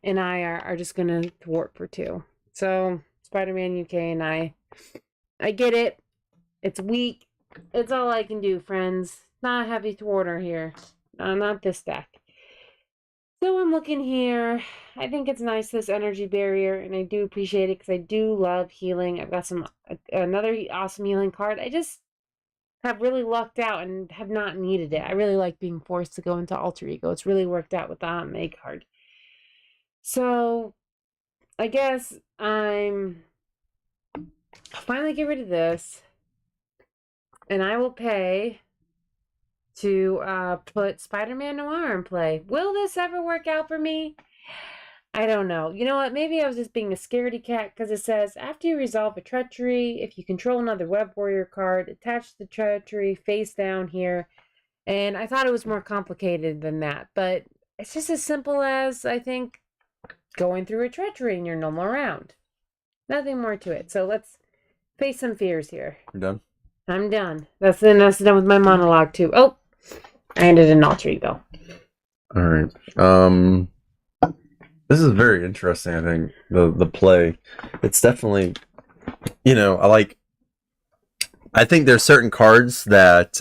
and I are just going to thwart for 2. So, Spider-Man UK and I get it. It's weak. It's all I can do, friends. Not a heavy thwarter here. Not this deck. So, I'm looking here. I think it's nice, this energy barrier, and I do appreciate it because I do love healing. I've got another awesome healing card. I just have really lucked out and have not needed it. I really like being forced to go into Alter Ego. It's really worked out with the May card. So, I guess I'll finally get rid of this. And I will pay to put Spider-Man Noir in play. Will this ever work out for me? I don't know. You know what? Maybe I was just being a scaredy cat because it says after you resolve a treachery, if you control another web warrior card, attach the treachery face down here. And I thought it was more complicated than that, but it's just as simple as I think going through a treachery in your normal round. Nothing more to it. So let's face some fears here. You're done? I'm done. That's done with my monologue too. Oh, I ended an alter ego. All right. This is very interesting. I think the play. It's definitely, I think there's certain cards that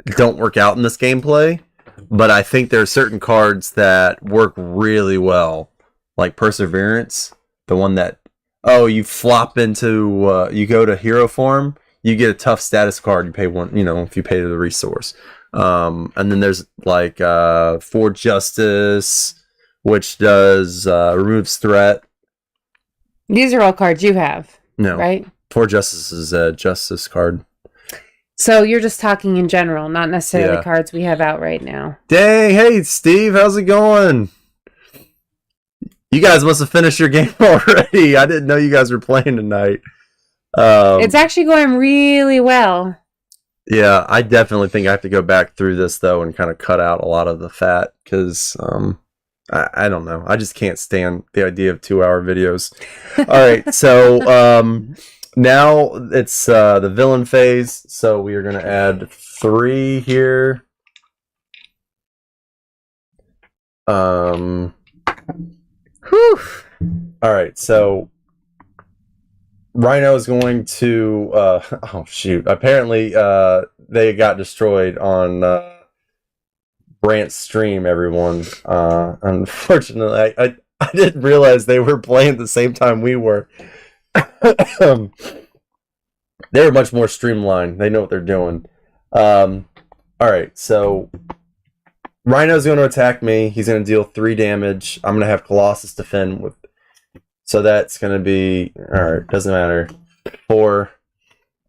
don't work out in this gameplay, but I think there are certain cards that work really well, like Perseverance, the one that you flop into you go to hero form, you get a tough status card, you pay one, if you pay the resource. And then there's like For Justice, which does removes threat. These are all cards you have. No. Right? For Justice is a justice card. So you're just talking in general, not necessarily cards we have out right now. Dang, hey Steve, how's it going? You guys must have finished your game already. I didn't know you guys were playing tonight. It's actually going really well. Yeah, I definitely think I have to go back through this though and kind of cut out a lot of the fat because I don't know. I just can't stand the idea of 2-hour videos. All right, so now it's the villain phase. So we are going to add 3 here. Whew. All right, so Rhino is going to oh shoot. Apparently they got destroyed on Brant's stream, everyone. Unfortunately, I didn't realize they were playing at the same time we were. They're much more streamlined. They know what they're doing. All right, so Rhino's going to attack me. He's going to deal 3 damage. I'm going to have Colossus defend with. So that's going to be, all right, doesn't matter, 4.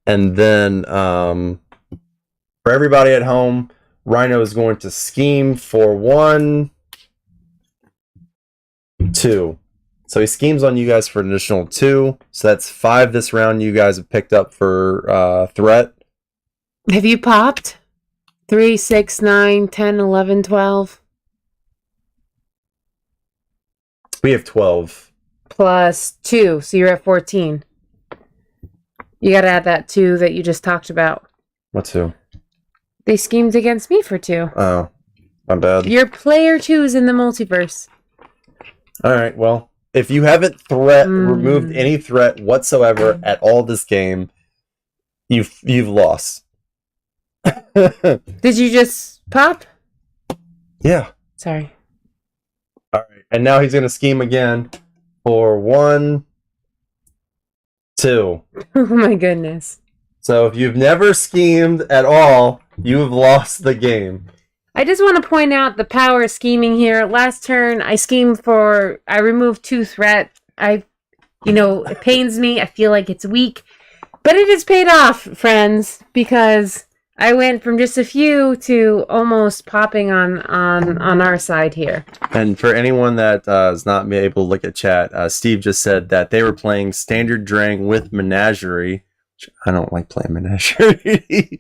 And then for everybody at home, Rhino is going to scheme for 1, 2. So he schemes on you guys for an additional 2. So that's 5 this round you guys have picked up for threat. Have you popped? 3, 6, 9, 10, 11, 12? We have 12. Plus 2, so you're at 14. You gotta add that 2 that you just talked about. What 2? They schemed against me for 2. Oh, my bad. Your player 2 is in the multiverse. Alright, well, if you haven't removed any threat whatsoever at all this game, you've lost. Did you just pop? Yeah. Sorry. Alright, and now he's gonna scheme again. For 1, 2. Oh my goodness. So if you've never schemed at all, you have lost the game. I just want to point out the power of scheming here. Last turn, I removed 2 threat. It pains me. I feel like it's weak. But it has paid off, friends, because I went from just a few to almost popping on our side here. And for anyone that is not able to look at chat, Steve just said that they were playing Standard Drang with Menagerie. Which I don't like playing Menagerie.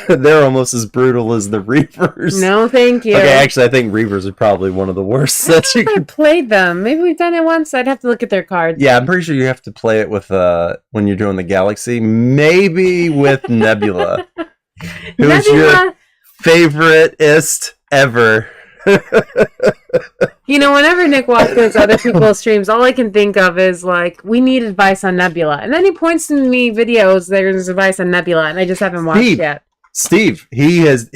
They're almost as brutal as the Reavers. No, thank you. Okay, actually, I think Reavers are probably one of the worst that you can... played them. Maybe we've done it once. I'd have to look at their cards. Yeah, I'm pretty sure you have to play it with when you're doing the Galaxy. Maybe with Nebula. Who's your favoriteest ever? Whenever Nick watches other people's streams, all I can think of is like, we need advice on Nebula. And then he points to me videos, there's advice on Nebula, and I just haven't watched yet. Steve has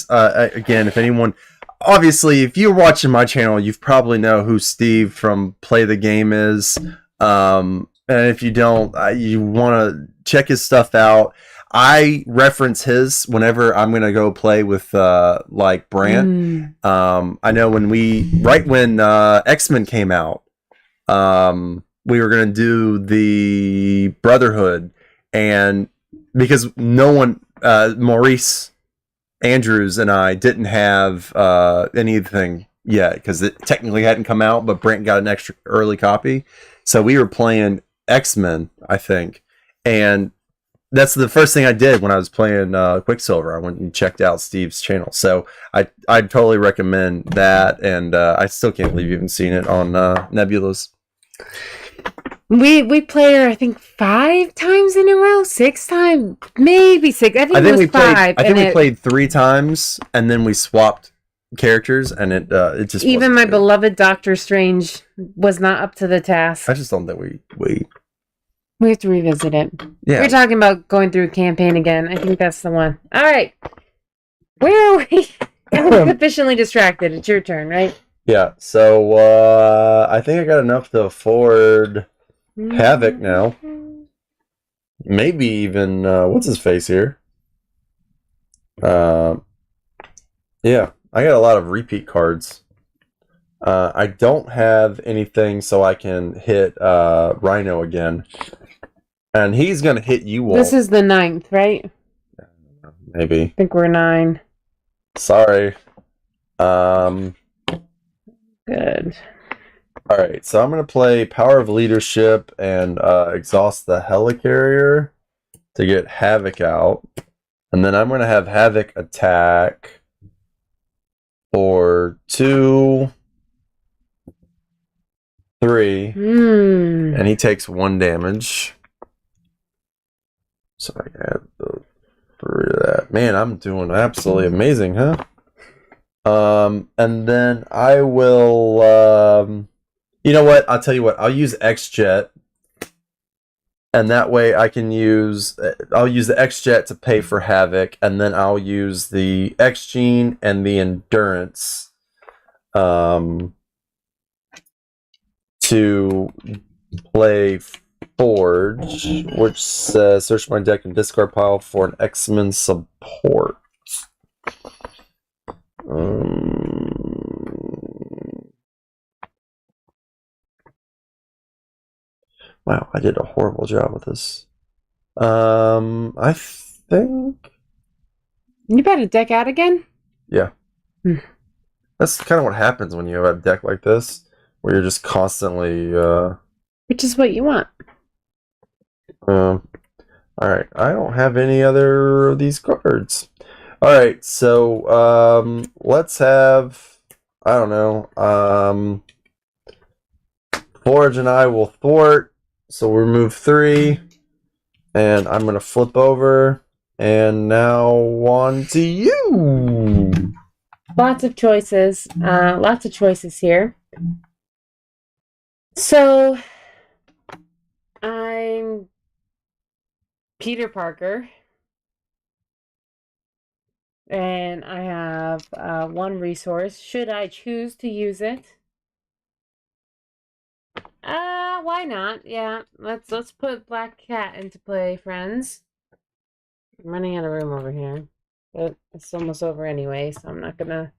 again, if anyone, obviously, if you're watching my channel, you probably know who Steve from Play the Game is. And if you don't, you want to check his stuff out. I reference his whenever I'm gonna go play with like Brant. I know when X-Men came out, we were gonna do the Brotherhood, and because no one, Maurice Andrews and I didn't have anything yet because it technically hadn't come out, but Brent got an extra early copy. So we were playing X-Men, I think. And that's the first thing I did when I was playing Quicksilver. I went and checked out Steve's channel. So I'd totally recommend that. And I still can't believe you haven't seen it on Nebula's. We played her, I think, 5 times in a row, 6 times, maybe 6. I think it was we played. 5. I think we played 3 times, and then we swapped characters, and it just even my good. beloved Doctor Strange was not up to the task. I just don't think we have to revisit it. Yeah, we're talking about going through a campaign again. I think that's the one. All right, where are we? I'm sufficiently distracted. It's your turn, right? Yeah. So I think I got enough to afford Havoc now. Maybe even what's his face here? Yeah, I got a lot of repeat cards. I don't have anything so I can hit Rhino again. And he's gonna hit you all. This is the 9th, right? Maybe. I think we're 9. Sorry. Good. Alright, so I'm gonna play Power of Leadership and exhaust the Helicarrier to get Havoc out. And then I'm gonna have Havoc attack for 2, 3. And he takes 1 damage. So I got the 3 of that. Man, I'm doing absolutely amazing, huh? And then I will you know what? I'll tell you what. I'll use X-Jet. And that way I can use I'll use the X-Jet to pay for Havoc, and then I'll use the X-Gene and the Endurance to play Forge, which says search my deck and discard pile for an X-Men support. Wow, I did a horrible job with this. I think You better deck out again? Yeah. That's kind of what happens when you have a deck like this, where you're just constantly which is what you want. Alright, I don't have any other of these cards. Alright, so let's have, I don't know, Forge and I will thwart, so we'll remove 3, and I'm gonna flip over, and now on to you. Lots of choices. Lots of choices here. So I'm Peter Parker, and I have 1 resource. Should I choose to use it? Why not? Yeah, let's put Black Cat into play, friends. I'm running out of room over here, but it's almost over anyway, so I'm not gonna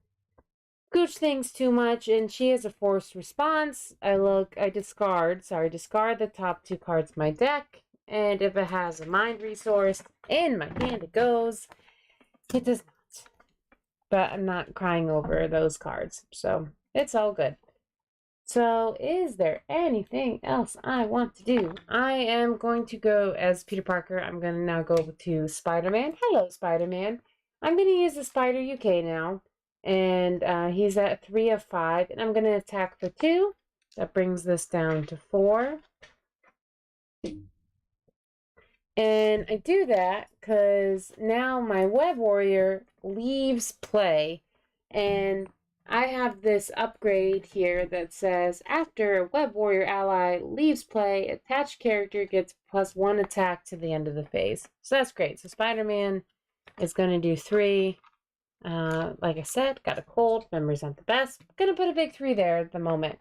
gooch things too much. And she has a forced response. Discard the top 2 cards of my deck, and if it has a mind resource in my hand, it goes. It does not, but I'm not crying over those cards, so it's all good. So is there anything else I want to do? I am going to go as Peter Parker. I'm going to now go to Spider-Man. Hello, Spider-Man. I'm going to use the Spider UK now. And he's at 3 of 5. And I'm going to attack for 2. That brings this down to 4. And I do that because now my Web Warrior leaves play. And I have this upgrade here that says after a Web Warrior ally leaves play, attached character gets +1 attack to the end of the phase. So that's great. So Spider-Man is going to do 3. Like I said, got a cold. Memory's not the best. Going to put a big 3 there at the moment.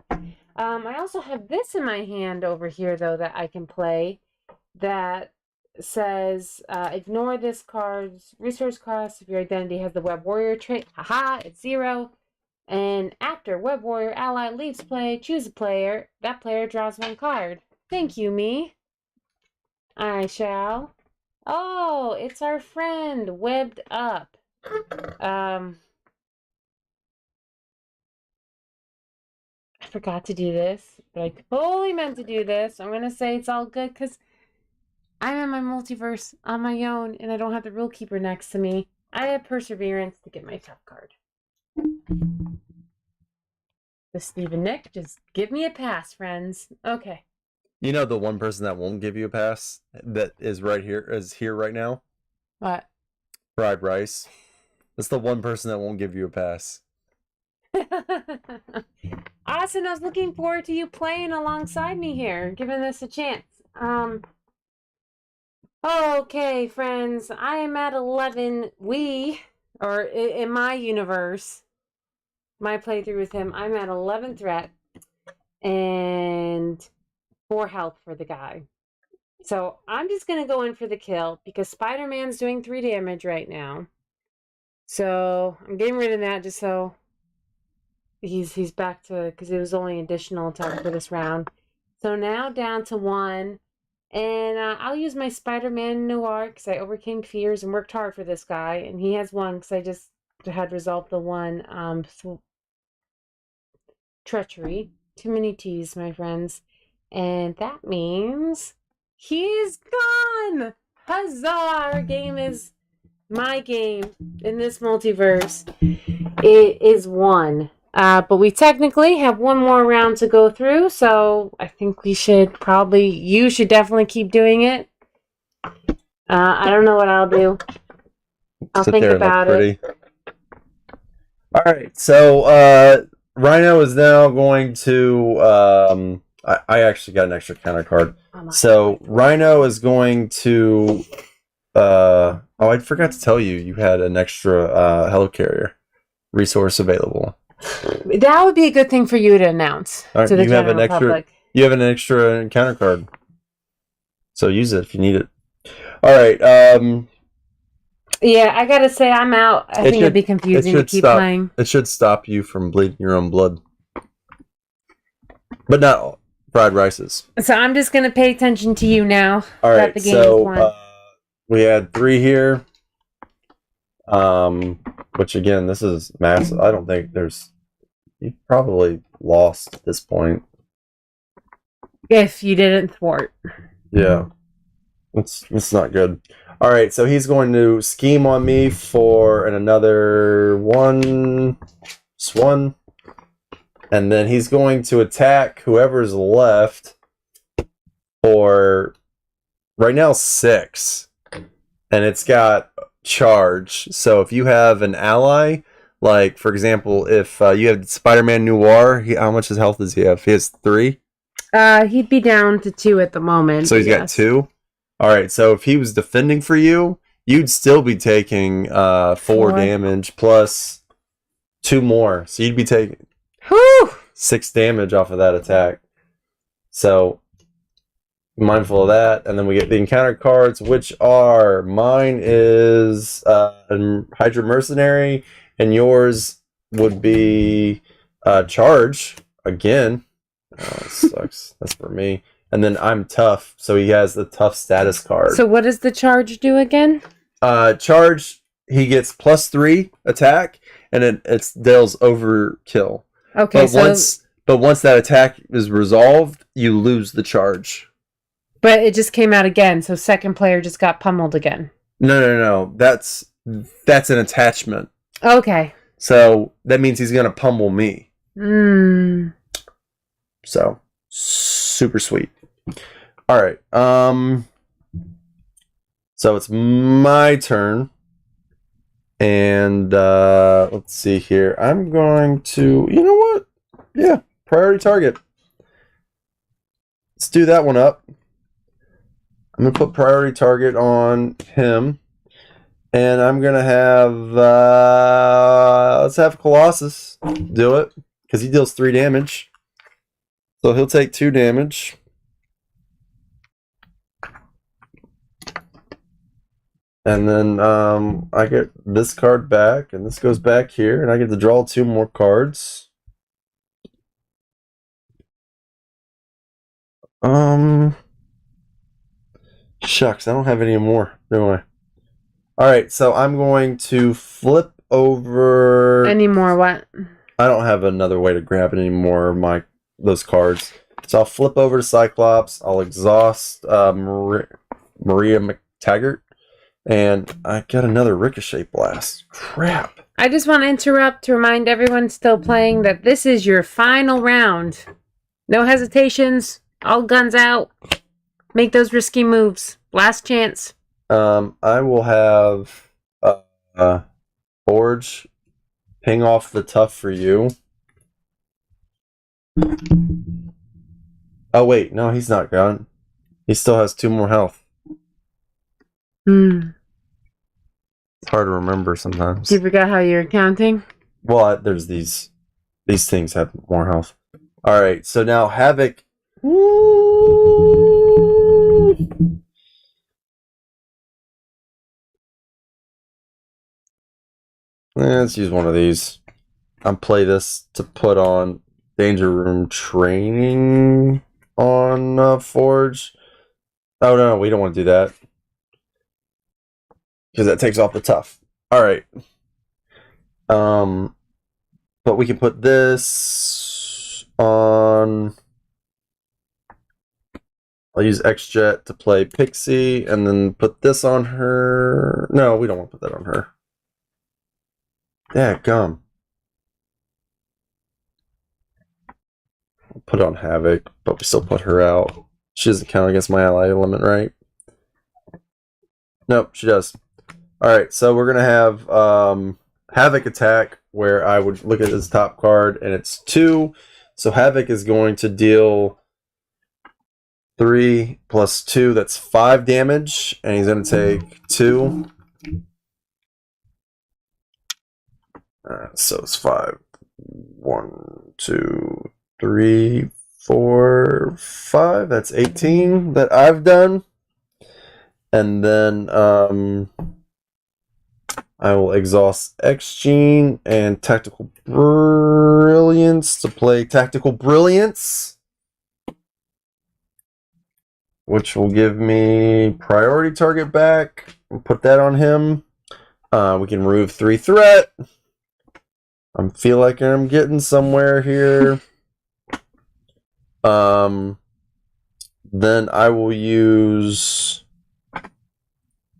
I also have this in my hand over here, though, that I can play that says ignore this card's resource cost if your identity has the Web Warrior trait. Haha, it's 0. And after Web Warrior ally leaves play, choose a player. That player draws 1 card. Thank you, me. I shall. Oh, it's our friend, Webbed Up. forgot to do this, but I totally meant to do this. I'm gonna say it's all good because I'm in my multiverse on my own, and I don't have the rule keeper next to me. I have perseverance to get my tough card. The Stephen Nick, just give me a pass, friends. Okay. You know the one person that won't give you a pass that is here right now? What? Fried rice. That's the one person that won't give you a pass. Austin, I was looking forward to you playing alongside me here, giving this a chance. Okay, friends, I am at 11. Or in my universe, my playthrough with him, I'm at 11 threat and 4 health for the guy. So I'm just going to go in for the kill because Spider-Man's doing 3 damage right now. So I'm getting rid of that just so he's back to, because it was only additional attack for this round. So now down to 1. And I'll use my Spider-Man Noir because I overcame fears and worked hard for this guy. And he has 1 because I just had resolved the 1 treachery. Too many T's, my friends. And that means he's gone! Huzzah! Our game is my game in this multiverse. It is won. But we technically have 1 more round to go through, so I think you should definitely keep doing it. I don't know what I'll do. I'll think about it. All right, so Rhino is now going to. I actually got an extra counter card. So Rhino is going to. Oh, I forgot to tell you, you had an extra helicarrier resource available. That would be a good thing for you to announce to the general public. You have an extra encounter card, so use it if you need it. All right. Yeah, I gotta say I'm out. I think it'd be confusing to keep playing. It should stop you from bleeding your own blood, but not fried rices. So I'm just gonna pay attention to you now. All right. So we had 3 here. Which again, this is massive. I don't think you probably lost at this point. If you didn't thwart. Yeah. It's not good. Alright, so he's going to scheme on me for another 1. Just 1. And then he's going to attack whoever's left for right now 6. And it's got charge. So if you have an ally, like for example, if you have Spider-Man Noir, how much health does he have? He has 3. He'd be down to 2 at the moment. So he's got 2. All right. So if he was defending for you, you'd still be taking 4 damage plus 2 more. So you'd be taking 6 damage off of that attack. So mindful of that, and then we get the encounter cards, which are mine is Hydra Mercenary, and yours would be Charge again. Oh, it sucks. That's for me. And then I'm Tough, so he has the Tough status card. So what does the Charge do again? Charge, he gets +3 attack, and it's Dale's overkill. Okay, but once that attack is resolved, you lose the charge. But it just came out again, so second player just got pummeled again. No. That's an attachment. Okay. So that means he's gonna pummel me. So super sweet. All right. So it's my turn, and let's see here. I'm going to. You know what? Yeah, priority target. Let's do that one up. I'm going to put priority target on him. And I'm going to have, let's have Colossus do it. Because he deals 3 damage. So he'll take 2 damage. And then I get this card back. And this goes back here. And I get to draw 2 more cards. Shucks, I don't have any more, do I? Alright, so I'm going to flip over... Any more what? I don't have another way to grab it anymore. My those cards. So I'll flip over to Cyclops. I'll exhaust Maria McTaggart, and I got another Ricochet Blast. Crap. I just want to interrupt to remind everyone still playing that this is your final round. No hesitations. All guns out. Make those risky moves. Last chance. I will have Forge ping off the tough for you. Oh wait, no, he's not gone. He still has 2 more health. Hmm. It's hard to remember sometimes. You forgot how you're counting? Well, there's these things have more health. All right, so now Havoc. Woo! Let's use one of these. I'll play this to put on Danger Room Training on Forge. Oh no, we don't want to do that because that takes off the tough. All right. But we can put this on. I'll use X-Jet to play Pixie, and then put this on her. No, we don't want to put that on her. Yeah, gum. I'll put it on Havoc, but we still put her out. She doesn't count against my ally element, right? Nope, she does. Alright, so we're going to have Havoc attack, where I would look at his top card, and it's 2. So Havoc is going to deal 3 plus 2, that's 5 damage, and he's going to take 2. So it's 5. 1, 2, 3, 4, 5. That's 18 that I've done. And then I will exhaust X-Gene and Tactical Brilliance to play Tactical Brilliance, which will give me priority target back. We'll put that on him. We can remove 3 threat. I feel like I'm getting somewhere here. Then I will use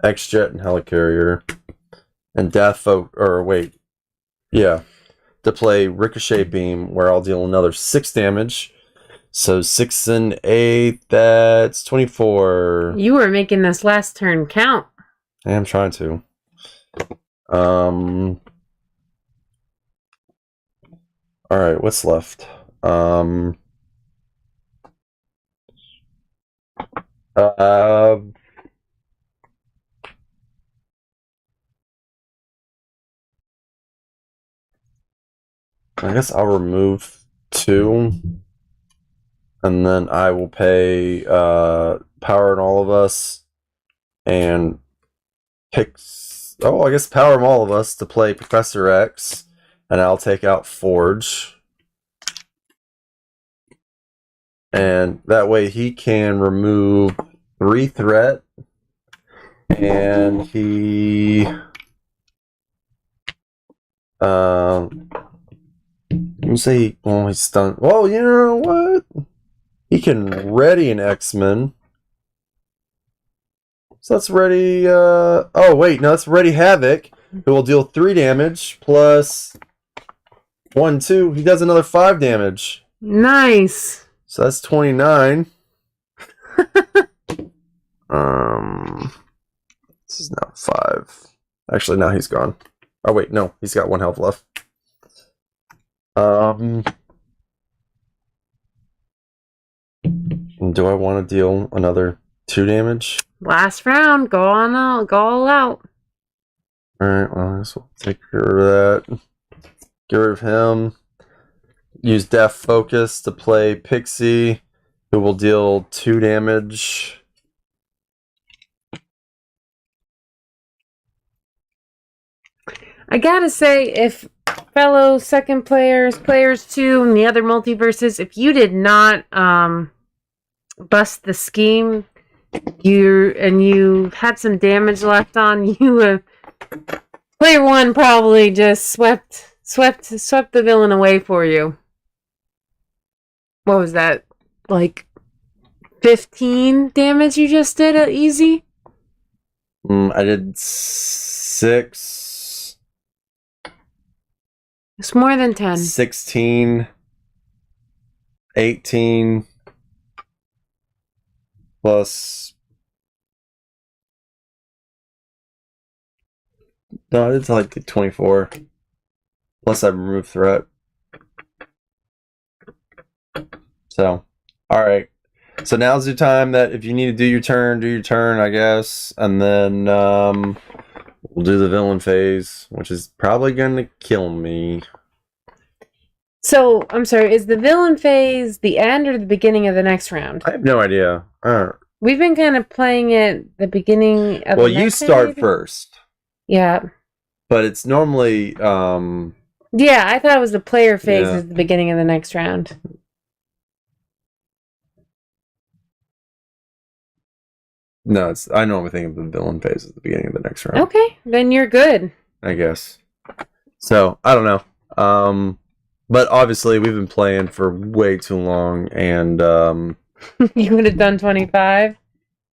X-Jet and Helicarrier and to play Ricochet Beam, where I'll deal another 6 damage. So 6 and 8, that's 24. You were making this last turn count. I am trying to. Alright, what's left? I guess I'll remove 2, and then I will pay Power in All of Us and pick. Oh, I guess Power in All of Us to play Professor X, and I'll take out Forge, and that way he can remove 3 threat, and he let me say, well, he's stunned. Well, you know what? He can ready an X-Men. So that's ready. Oh, wait, no, that's ready Havoc, who will deal 3 damage plus 1, 2. He does another 5 damage. Nice. So that's 29. This is now 5. Actually, now he's gone. Oh, wait, no, he's got 1 health left. Do I want to deal another 2 damage? Last round. Go on out. Go all out. Alright, well, I guess we'll take care of that. Get rid of him. Use Death Focus to play Pixie, who will deal 2 damage. I gotta say, if fellow second players, players 2, and the other multiverses, if you did not bust the scheme, you had some damage left on you, player 1 probably just swept the villain away for you. What was that? Like 15 damage you just did at easy? I did 6, It's more than 10. 16, 18 plus. No, it's like 24. Plus I removed threat. So, all right. So now's the time that if you need to do your turn, I guess. And then we'll do the villain phase, which is probably going to kill me. So, I'm sorry, is the villain phase the end or the beginning of the next round? I have no idea. We've been kind of playing it the beginning of Well, the you next start phase. first. Yeah. But it's normally Yeah, I thought it was the player phase Yeah. is the beginning of the next round. no, it's I normally think of the villain phase at the beginning of the next round. Okay, then you're good. I guess. So I don't know. But obviously we've been playing for way too long, and You would have done 25.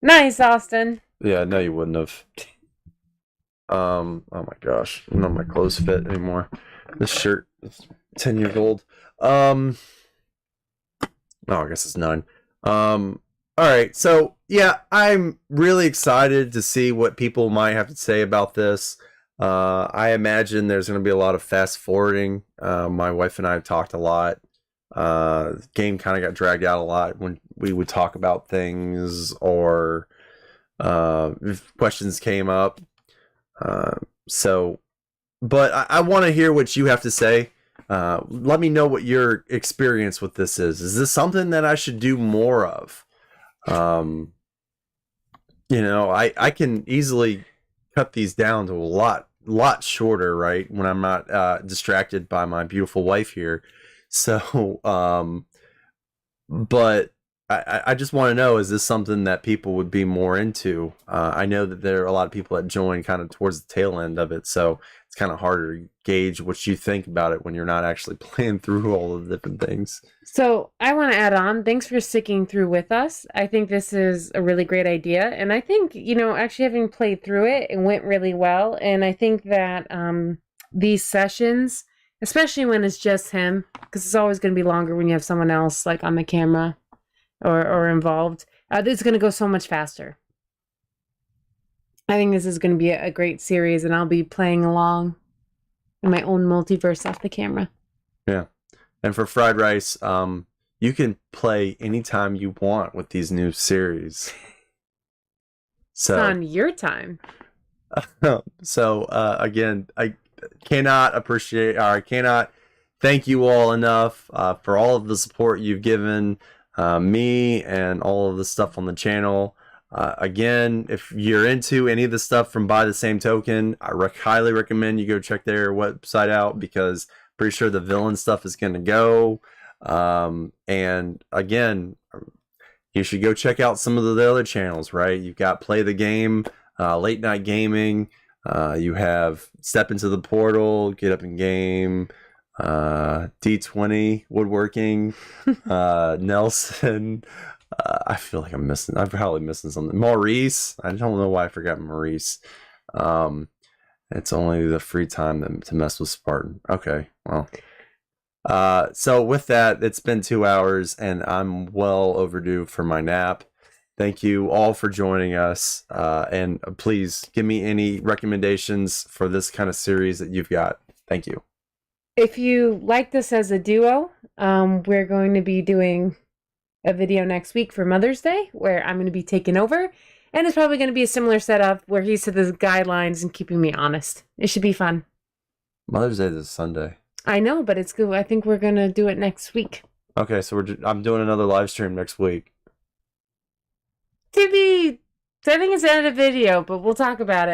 Nice, Austin. yeah, no, you wouldn't have. Oh my gosh, none of my clothes fit anymore. This shirt is 10 years old. Oh, I guess it's 9. All right, so yeah, I'm really excited to see what people might have to say about this. I imagine there's going to be a lot of fast forwarding. My wife and I have talked a lot. The game kind of got dragged out a lot when we would talk about things, or if questions came up. But I want to hear what you have to say. Let me know what your experience with this is. Is this something that I should do more of? I can easily cut these down to a lot shorter, right? When I'm not distracted by my beautiful wife here. So, but I just want to know, is this something that people would be more into? I know that there are a lot of people that join kind of towards the tail end of it, so it's kind of harder to gauge what you think about it when you're not actually playing through all of the different things. So, I want to add on, thanks for sticking through with us. I think this is a really great idea. And I think, actually having played through it, it went really well. And I think that these sessions, especially when it's just him, because it's always going to be longer when you have someone else like on the camera or involved, it's going to go so much faster. I think this is going to be a great series, and I'll be playing along in my own multiverse off the camera. Yeah. And for Fried Rice, you can play anytime you want with these new series. So It's on your time. So again, I cannot thank you all enough for all of the support you've given me and all of the stuff on the channel. Again, if you're into any of the stuff from By the Same Token, I highly recommend you go check their website out, because pretty sure the villain stuff is going to go. And again, you should go check out some of the other channels, right? You've got Play the Game, Late Night Gaming. You have Step into the Portal, Get Up in Game, D20 Woodworking, Nelson. I feel like I'm probably missing something. Maurice. I don't know why I forgot Maurice. It's only the free time to mess with Spartan. Okay, well. So with that, it's been 2 hours and I'm well overdue for my nap. Thank you all for joining us. And please give me any recommendations for this kind of series that you've got. Thank you. If you like this as a duo, we're going to be doing a video next week for Mother's Day where I'm going to be taking over. And it's probably going to be a similar setup where he's to the guidelines and keeping me honest. It should be fun. Mother's Day is Sunday. I know, but it's good. I think we're going to do it next week. Okay, so I'm doing another live stream next week. I think it's the end of the video, but we'll talk about it.